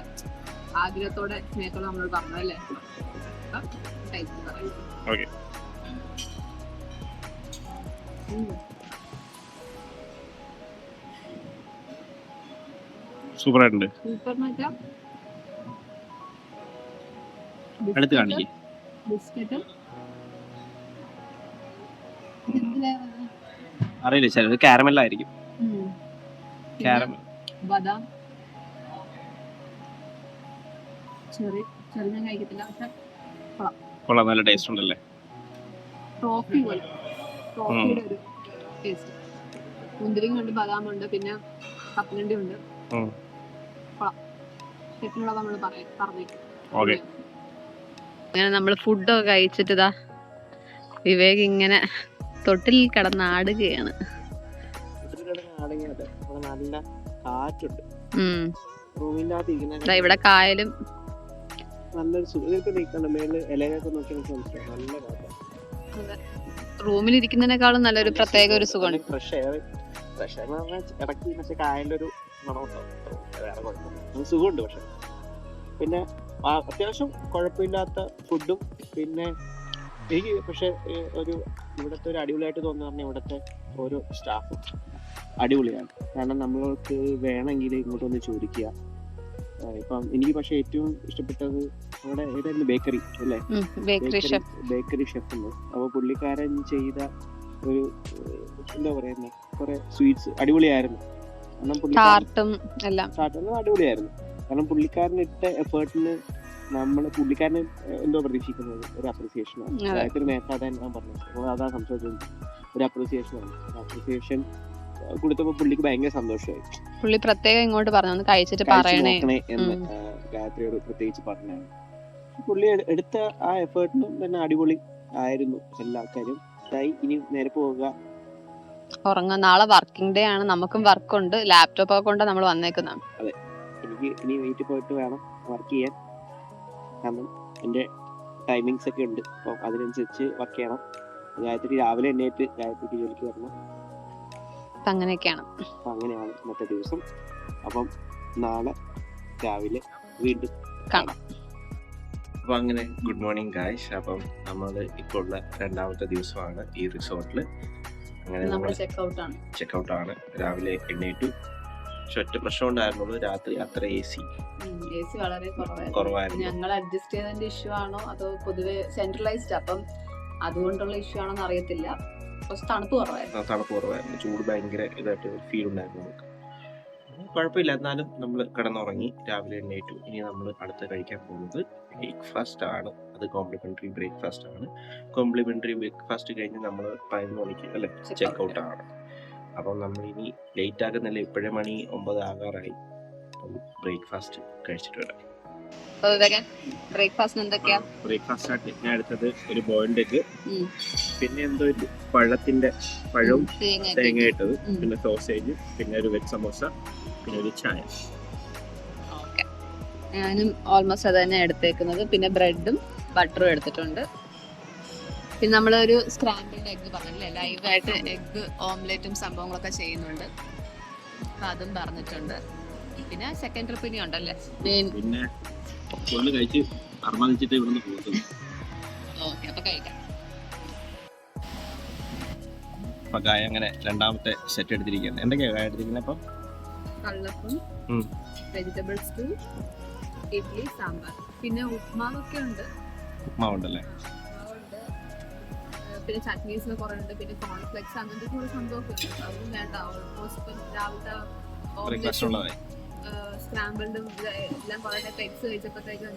ആഗ്രഹത്തോടെ സ്നേഹത്തോടെ നമ്മളോട് പറഞ്ഞതല്ലേ. ഓക്കെ. സൂപ്പർ ആയിട്ടുണ്ട്. അടുത്ത് കാണിക്കേ. അറിയില്ല, ചിലത് കാരമല്ലായിരിക്കും. കാരമൽ, ബദാം, ചെറി ഞാൻ കഴിക്കത്തില്ല, പക്ഷെ കൊള്ളാം, നല്ല ടേസ്റ്റ് ഉണ്ടല്ലേ. ട്രോഫി പോലെ, ട്രോഫിയുടെ ഒരു ടേസ്റ്റ്. മുന്തിരിങ്ങ ഉണ്ട്, ബദാം ഉണ്ട്, പിന്നെ കപ്പലണ്ടി ഉണ്ട്. ഷെഫിനോട് നമ്മൾ പറഞ്ഞേക്കും. ഓക്കെ, അങ്ങനെ നമ്മൾ ഫുഡൊക്കെ കഴിച്ചിട്ട് ഇതാ വിവേക് ഇങ്ങനെ തൊട്ടിൽ കിടന്ന് ആടുകയാണ്. നല്ല കാറ്റുണ്ട് റൂമിന്റെ ദാ ഇവിടെ കായലും നല്ലൊരു സുഖം. മേളില് ഇലയൊക്കെ നോക്കി നല്ല കാറ്റാണ്. റൂമിലിരിക്കുന്നതിനേക്കാളും നല്ലൊരു പ്രത്യേക ഒരു സുഖമാണ്. ഫ്രഷ് എയർ എന്ന് പറഞ്ഞാൽ ഇടയ്ക്ക് പക്ഷെ കായലിന്റെ ഒരു മണമുണ്ടാവും, വേറെ കുഴപ്പമില്ല, സുഖമുണ്ട്. പക്ഷെ പിന്നെ അത്യാവശ്യം കുഴപ്പമില്ലാത്ത ഫുഡും. പിന്നെ എനിക്ക് പക്ഷെ ഒരു ഇവിടുത്തെ ഒരു അടിപൊളിയായിട്ട് തോന്നുന്നു പറഞ്ഞാൽ ഇവിടുത്തെ ഓരോ സ്റ്റാഫും അടിപൊളിയാണ്. കാരണം നമ്മൾക്ക് വേണമെങ്കിൽ ഇങ്ങോട്ട് വന്ന് ചോദിക്കുക. ഇപ്പം എനിക്ക് പക്ഷെ ഏറ്റവും ഇഷ്ടപ്പെട്ടത് അവിടെ ഏതായിരുന്നു, ബേക്കറി അല്ലേ, ബേക്കറി ഷെഫ് ഉണ്ട്. അപ്പോൾ പുള്ളിക്കാരൻ ചെയ്ത ഒരു എന്താ പറയുന്ന കുറെ സ്വീറ്റ്സ് അടിപൊളിയായിരുന്നു. കാരണം പുള്ളിക്കാരൻ അടിപൊളിയായിരുന്നു. കാരണം പുള്ളിക്കാരൻ ഇട്ട എഫേർട്ടിന് പുള്ളിക്കാരന് എന്തോ പ്രതീക്ഷിക്കുന്നത് ഒരു അപ്രിസിയേഷനാണ്. ഗായത്രി നേരത്തെ അതാ ഞാൻ പറഞ്ഞത്, അതാ സംസാരിച്ചത്, ഒരു അപ്രിസിയേഷനാണ്. അപ്രിസിയേഷൻ കൊടുത്തപ്പോ പുള്ളിക്ക് ഭയങ്കര സന്തോഷമായി. പുള്ളി പ്രത്യേകം ഇങ്ങോട്ട് പറഞ്ഞു കഴിച്ചിട്ട് പറയണേ എന്ന് ഗായത്രിയോട് പ്രത്യേകിച്ച് പറഞ്ഞാണ്. പുള്ളി എടുത്ത ആ എഫേർട്ടിനും തന്നെ അടിപൊളി ആയിരുന്നു എല്ലാ കാര്യം. ഇനി നേരെ പോവുക, ഉറങ്ങാം. നാളെ വർക്കിംഗ് ഡേ ആണ്, നമുക്കും വർക്കുണ്ട്. ലാപ്ടോപ്പ് ഒക്കെ കൊണ്ട് നമ്മൾ വന്നേക്കുന്നതാണ്. അതെ, എനിക്ക് ഇനി വീട്ടിൽ പോയിട്ട് വേണം വർക്ക് ചെയ്യാൻ. കാരണം എൻ്റെ ടൈമിങ്സ് ഒക്കെ ഉണ്ട്, അപ്പം അതിനനുസരിച്ച് വർക്ക് ചെയ്യണം. ഗായത്രി രാവിലെ എണ്ണീറ്റ് ഗായത്രിക്ക് ജോലിക്ക് വരണം. അങ്ങനെയൊക്കെയാണ്. അങ്ങനെയാണ് ഇന്നത്തെ ദിവസം. അപ്പം നാളെ രാവിലെ വീണ്ടും കാണാം. അപ്പൊ അങ്ങനെ ഗുഡ് മോർണിംഗ് ഗായ്സ്. അപ്പം നമ്മൾ ഇപ്പോൾ ഉള്ള രണ്ടാമത്തെ ദിവസമാണ് ഈ റിസോർട്ടിൽ. അങ്ങനെ നമ്മൾ ചെക്കൗട്ട് ആണ്. രാവിലെ എണ്ണീറ്റു. ഒറ്റ പ്രശ്നം ഉണ്ടായിരുന്നുള്ളൂ, രാത്രി അത്ര എ സി വളരെ കുറവായിരുന്നു. ഞങ്ങൾ അഡ്ജസ്റ്റ് ചെയ്തതിന്റെ ഇഷ്യൂ ആണോ അതോ പൊതുവെ സെൻട്രലൈസ്ഡ് അപ്പം അതുകൊണ്ടുള്ള ഇഷ്യൂ ആണോന്ന് അറിയത്തില്ല. കുറച്ച് തണുപ്പ് കുറവായിരുന്നു. ചൂട് ഭയങ്കര ഇതായിട്ട് ഫീൽ ഉണ്ടായിരുന്നു നമുക്ക്. കുഴപ്പമില്ല, എന്നാലും നമ്മൾ കിടന്നുറങ്ങി. രാവിലെ എണ്ണീറ്റു. ഇനി നമ്മൾ അടുത്ത് കഴിക്കാൻ പോകുന്നത് ബ്രേക്ക്ഫാസ്റ്റ് ആണ്. അത് കോംപ്ലിമെന്ററി ബ്രേക്ക്ഫാസ്റ്റ് ആണ്. കോംപ്ലിമെന്ററി ബ്രേക്ക്ഫാസ്റ്റ് കഴിഞ്ഞ് നമ്മൾ 11 മണിക്ക് അല്ലെ ചെക്കൗട്ട് ആണ്. അപ്പം നമ്മൾ ഇനി ലേറ്റ് ആകുന്നില്ല, ഇപ്പോഴേ മണി 9 ആകാറായി. അപ്പം ബ്രേക്ക്ഫാസ്റ്റ് കഴിച്ചിട്ട് വരാം. ബ്രേക്ക്ഫാസ്റ്റ് ആയിട്ട് ഞാൻ എടുത്തത് ഒരു ബോയിൽഡ് എഗ്, പിന്നെ എന്തോ ഒരു പഴവും തേങ്ങ ഇട്ടത്, പിന്നെ സോസേജ്, പിന്നെ ഒരു വെജ് സമോസ, പിന്നെ ഒരു ചായ. ഞാനും ഓൾമോസ്റ്റ് അത് തന്നെ എടുത്തേക്കുന്നത്. പിന്നെ ബ്രെഡും ബട്ടറും എടുത്തിട്ടുണ്ട്. പിന്നെ നമ്മളൊരു സ്ക്രാമ്പിൾഡ് എഗ് പറഞ്ഞില്ലേ, ലൈവായിട്ട് എഗ് ഓംലെറ്റും സംഭവങ്ങളൊക്കെ ചെയ്യുന്നുണ്ട്, അപ്പൊ അതും പറഞ്ഞിട്ടുണ്ട്. പിന്നെ സെക്കൻഡ് ട്രിപ്പ് ഇനി ഉണ്ടല്ലേ, പിന്നെ ഫുള്ള് കഴിച്ച് അർമാദിച്ചിട്ട് ഇവിടുന്ന് പോകുന്നു. ഓക്കെ, അപ്പൊ കഴിക്കാം. അപ്പൊ ഗായ അങ്ങനെ രണ്ടാമത്തെ സെറ്റ് എടുത്തിരിക്കുന്നത്. എന്തൊക്കെയാ ഗായ എടുത്തിരിക്കുന്നത്? അപ്പം കള്ളപ്പം, വെജിറ്റബിൾ സ്റ്റൂ, ഇഡ്ലി, സാമ്പാർ, പിന്നെ ഉപ്മാവൊക്കെ ഉണ്ട്. ഉപ്മാവുണ്ടല്ലേ, പിന്നെ ചട്നീസ് കുറെ ഉണ്ട്, പിന്നെ കോൺഫ്ലെക്സ് അങ്ങനത്തെ കൂടെ സംഭവമൊക്കെ ഉണ്ട്. അതൊന്നും വേണ്ട, ഓൾമോസ്റ്റ് രാവിലത്തെ സ്ക്രാമ്പിൾഡും എല്ലാം കുറെ എഗ്സ് കഴിച്ചപ്പോഴത്തേക്ക്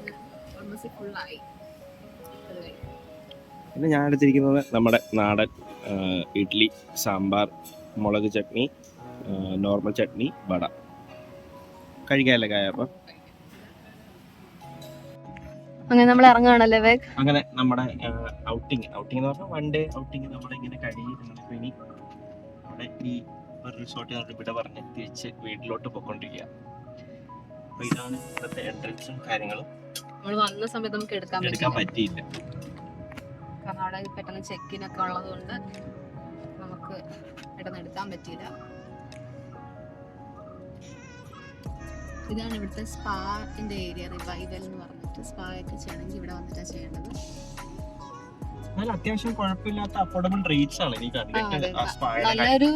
ഓൾമോസ്റ്റ് ഫുള്ളായി. പിന്നെ ഞാൻ എടുത്തിരിക്കുന്നത് നമ്മുടെ നാടൻ ഇഡ്ലി, സാമ്പാർ, മുളക് ചട്നി, നോർമൽ ചട്നി, വട. കഴിക്കാല്ലേ കായ? അപ്പം അങ്ങനെ നമ്മൾ ഇറങ്ങുകയാണല്ലേ വേഗ്. അങ്ങനെ നമ്മുടെ ഔട്ടിങ് എന്ന് പറഞ്ഞാൽ 1 ഡേ ഔട്ടിങ് നമ്മളിങ്ങനെ കഴിയുന്നുണ്ട്. ഇനി നമ്മുടെ ഈ ഒരു റിസോർട്ടിൽ നിന്ന് ഇവിടെ പറഞ്ഞ് തിരിച്ച് വീട്ടിലോട്ട് പോയിക്കൊണ്ടിരിക്കുക. അപ്പൊ ഇതാണ് ഇവിടുത്തെ എൻട്രൻസും കാര്യങ്ങളും. നമ്മൾ വന്ന സമയത്ത് നമുക്ക് എടുക്കാൻ പറ്റിയില്ല, കാരണം അവിടെ പെട്ടെന്ന് ചെക്കിനൊക്കെ ഉള്ളത് കൊണ്ട് നമുക്ക് പെട്ടെന്ന് എടുക്കാൻ പറ്റിയില്ല. ഇതാണ് ഇവിടുത്തെ സ്പാന്റെ ഏരിയ, റിവൈവൽ എന്ന് പറഞ്ഞിട്ട് സ്പാ ഒക്കെ ചെയ്യണമെങ്കിൽ ഇവിടെ വന്നിട്ടാണ് ചെയ്യേണ്ടത്. അത്യാവശ്യം കുഴപ്പമില്ലാത്ത അഫോർഡബിൾ റേറ്റ്സ് ആണ്. നല്ലൊരു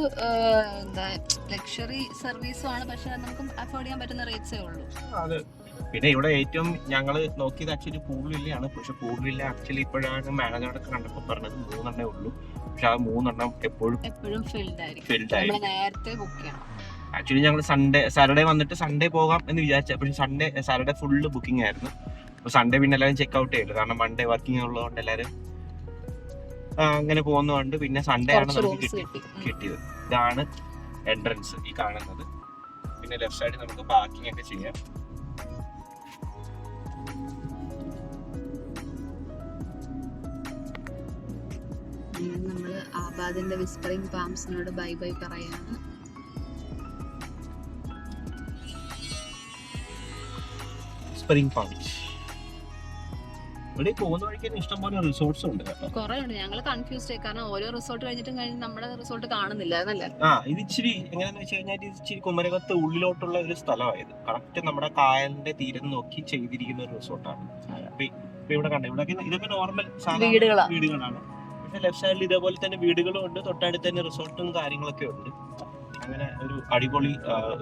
ലക്ഷറി സർവീസും ആണ്, പക്ഷെ നമുക്ക് അഫോർഡ് ചെയ്യാൻ പറ്റുന്ന റേറ്റ്സേ ഉള്ളൂ. പിന്നെ ഇവിടെ ഏറ്റവും ഞങ്ങള് നോക്കിയത് ആക്ച്വലി പൂൾവില്ലയാണ്. പക്ഷെ പൂൾവില്ല ആക്ച്വലി ഇപ്പോഴാണ് മാനേജറൊക്കെ കണ്ടപ്പോൾ പറഞ്ഞത് 3 ഉള്ളൂ. പക്ഷെ ആ 3 എപ്പോഴും ഫിൽഡ് ആയിരിക്കും. നേരത്തെ ബുക്ക് ചെയ്യണം. ആക്ച്വലി ഞങ്ങൾ സാറ്റർഡേ വന്നിട്ട് സൺഡേ പോകാം എന്ന് വിചാരിച്ച, പക്ഷെ സാറ്റർഡേ ഫുള്ള് ബുക്കിംഗ് ആയിരുന്നു. അപ്പോൾ സൺഡേ പിന്നെ എല്ലാവരും ചെക്ക് ഔട്ട് ചെയ്യല്ലോ, കാരണം മൺഡേ വർക്കിംഗ് ഉള്ളതുകൊണ്ട് എല്ലാവരും അങ്ങനെ പോകുന്നതുകൊണ്ട് പിന്നെ സൺഡേ ആണ് നമുക്ക് കിട്ടിയത്. ഇതാണ് എൻട്രൻസ് ഈ കാണുന്നത്. പിന്നെ ലെഫ്റ്റ് സൈഡിൽ നമുക്ക് പാർക്കിംഗ് ഒക്കെ ചെയ്യാം. നമ്മള് ആബാദിന്റെ വിസ്പറിംഗ് പാംസിനോട് ബൈ ബൈ പറയാണ്. സ്പ്രിംഗ് പാംസ് ഇവിടെ പോകുന്ന വഴിക്ക് ഇഷ്ടംപോലെ റിസോർട്ട്സ് ഉണ്ട് കേട്ടോ. കുറെ ഉണ്ട്. ഞങ്ങൾ കൺഫ്യൂസ്ഡ് ആയി, കാരണം ഓരോ റിസോർട്ട് കഴിഞ്ഞിട്ടും നമ്മുടെ റിസോർട്ട് കാണുന്നില്ല എന്നല്ലേ. ഇത് ഇച്ചിരി എങ്ങനെയാന്ന് വെച്ച് കഴിഞ്ഞാൽ ഇത് ഇച്ചിരി കുമരകത്ത് ഉള്ളിലോട്ടുള്ള ഒരു സ്ഥലമായത്. കറക്റ്റ് നമ്മുടെ കായലിന്റെ തീരം നോക്കി ചെയ്തിരിക്കുന്ന ഒരു റിസോർട്ടാണ്. അപ്പൊ ഇവിടെ കണ്ട ഇവിടെ ഇതൊക്കെ നോർമൽ വീടുകളാണ്. പക്ഷെ ലെഫ്റ്റ് സൈഡിൽ ഇതേപോലെ തന്നെ വീടുകളും ഉണ്ട്, തൊട്ടടുത്ത് തന്നെ റിസോർട്ടും കാര്യങ്ങളൊക്കെ ഉണ്ട്. അങ്ങനെ ഒരു അടിപൊളി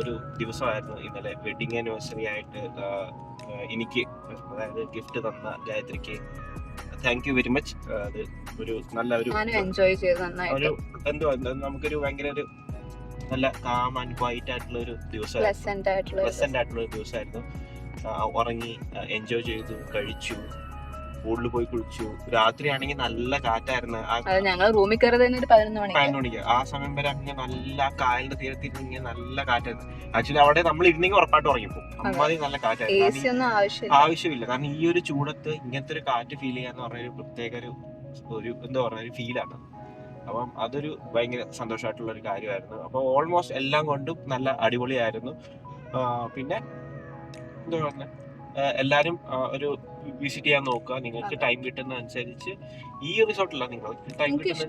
ഒരു ദിവസമായിരുന്നു ഇന്നലെ. വെഡിങ് ആനിവേഴ്സറി ആയിട്ട് എനിക്ക്, അതായത് ഗിഫ്റ്റ് തന്ന ഗായത്രിക്ക് താങ്ക് യു വെരി മച്ച്. അത് ഒരു നല്ല ഒരു എന്തോ നമുക്കൊരു ഭയങ്കര ഒരു നല്ല കാം ആൻഡ് ക്വൈറ്റ് ആയിട്ടുള്ള ഒരു ദിവസമായിരുന്നു. പ്ലസന്റ് ആയിട്ടുള്ള ഒരു ദിവസമായിരുന്നു. ഉറങ്ങി എൻജോയ് ചെയ്തു, കഴിച്ചു, പൂളിൽ പോയി കുളിച്ചു. രാത്രി ആണെങ്കിൽ നല്ല കാറ്റായിരുന്നു. ഞങ്ങൾ റൂമിൽ കയറിയത് 11 മണിക്ക്. ആ സമയം വരെ അങ്ങനെ നല്ല കായലിന്റെ തീരത്തിൽ ഇങ്ങനെ നല്ല കാറ്റായിരുന്നു. ആക്ച്വലി അവിടെ നമ്മൾ ഇരുന്നെങ്കിൽ ഉറപ്പായിട്ട് ഉറങ്ങിപ്പോ. അമ്മാതിരി നല്ല കാറ്റായിരുന്നു. ആവശ്യമില്ല, കാരണം ഈ ഒരു ചൂടത്ത് ഇങ്ങനത്തെ ഒരു കാറ്റ് ഫീൽ ചെയ്യാന്ന് പറഞ്ഞ ഒരു പ്രത്യേക ഒരു എന്താ പറയുക ഒരു ഫീലാണ്. അപ്പം അതൊരു ഭയങ്കര സന്തോഷമായിട്ടുള്ള ഒരു കാര്യമായിരുന്നു. അപ്പോൾ ഓൾമോസ്റ്റ് എല്ലാം കൊണ്ടും നല്ല അടിപൊളിയായിരുന്നു. പിന്നെ എന്താ പറഞ്ഞ എല്ലാരും ഒരു വിസിറ്റ് ചെയ്യാൻ നോക്കുക. നിങ്ങൾക്ക് ടൈം കിട്ടുന്ന അനുസരിച്ച് ഈ റിസോർട്ടില്ല, നിങ്ങൾക്ക് ടൈം കിട്ടുന്ന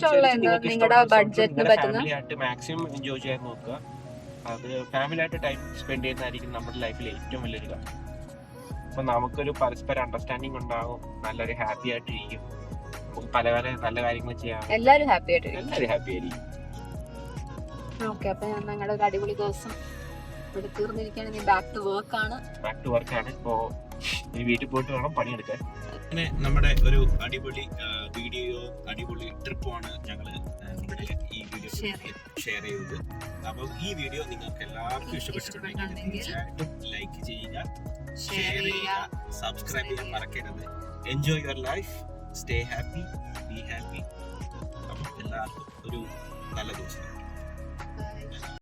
ഫാമിലി ആയിട്ട് മാക്സിമം എൻജോയ് ചെയ്യാൻ നോക്കുക. അത് ഫാമിലി ആയിട്ട് ടൈം സ്പെൻഡ് ചെയ്യുന്നതായിരിക്കും നമ്മുടെ ലൈഫിൽ ഏറ്റവും വലിയൊരു കാര്യം. അപ്പൊ നമുക്കൊരു പരസ്പര അണ്ടർസ്റ്റാൻഡിങ് ഉണ്ടാകും, നല്ലൊരു ഹാപ്പി ആയിട്ടിരിക്കും, നമുക്ക് പല പല നല്ല കാര്യങ്ങൾ ചെയ്യാം, എല്ലാവരും ഹാപ്പി ആയിരിക്കും. ഓക്കെ, അപ്പൊ ഞങ്ങളുടെ ഒരു അടിപൊളി ദിവസം ഇവിടെ തീർന്നിരിക്കുകയാണ്. ബാക്ക് ടു വർക്ക് ആണ്. ഇപ്പോ ഈ വീട്ടിൽ പോയിട്ട് വേണം പണിയെടുക്കാൻ. അങ്ങനെ നമ്മുടെ ഒരു അടിപൊളി വീഡിയോ, അടിപൊളി ട്രിപ്പുമാണ് ഞങ്ങൾ ഇവിടെ ഈ വീഡിയോ ഷെയർ ചെയ്തത്. അപ്പം ഈ വീഡിയോ നിങ്ങൾക്ക് എല്ലാവർക്കും ഇഷ്ടപ്പെട്ടിട്ടുണ്ടെങ്കിൽ തീർച്ചയായിട്ടും ലൈക്ക് ചെയ്യുക, ഷെയർ ചെയ്യുക, സബ്സ്ക്രൈബ് ചെയ്യാൻ മറക്കരുത്. Enjoy your life, stay happy, B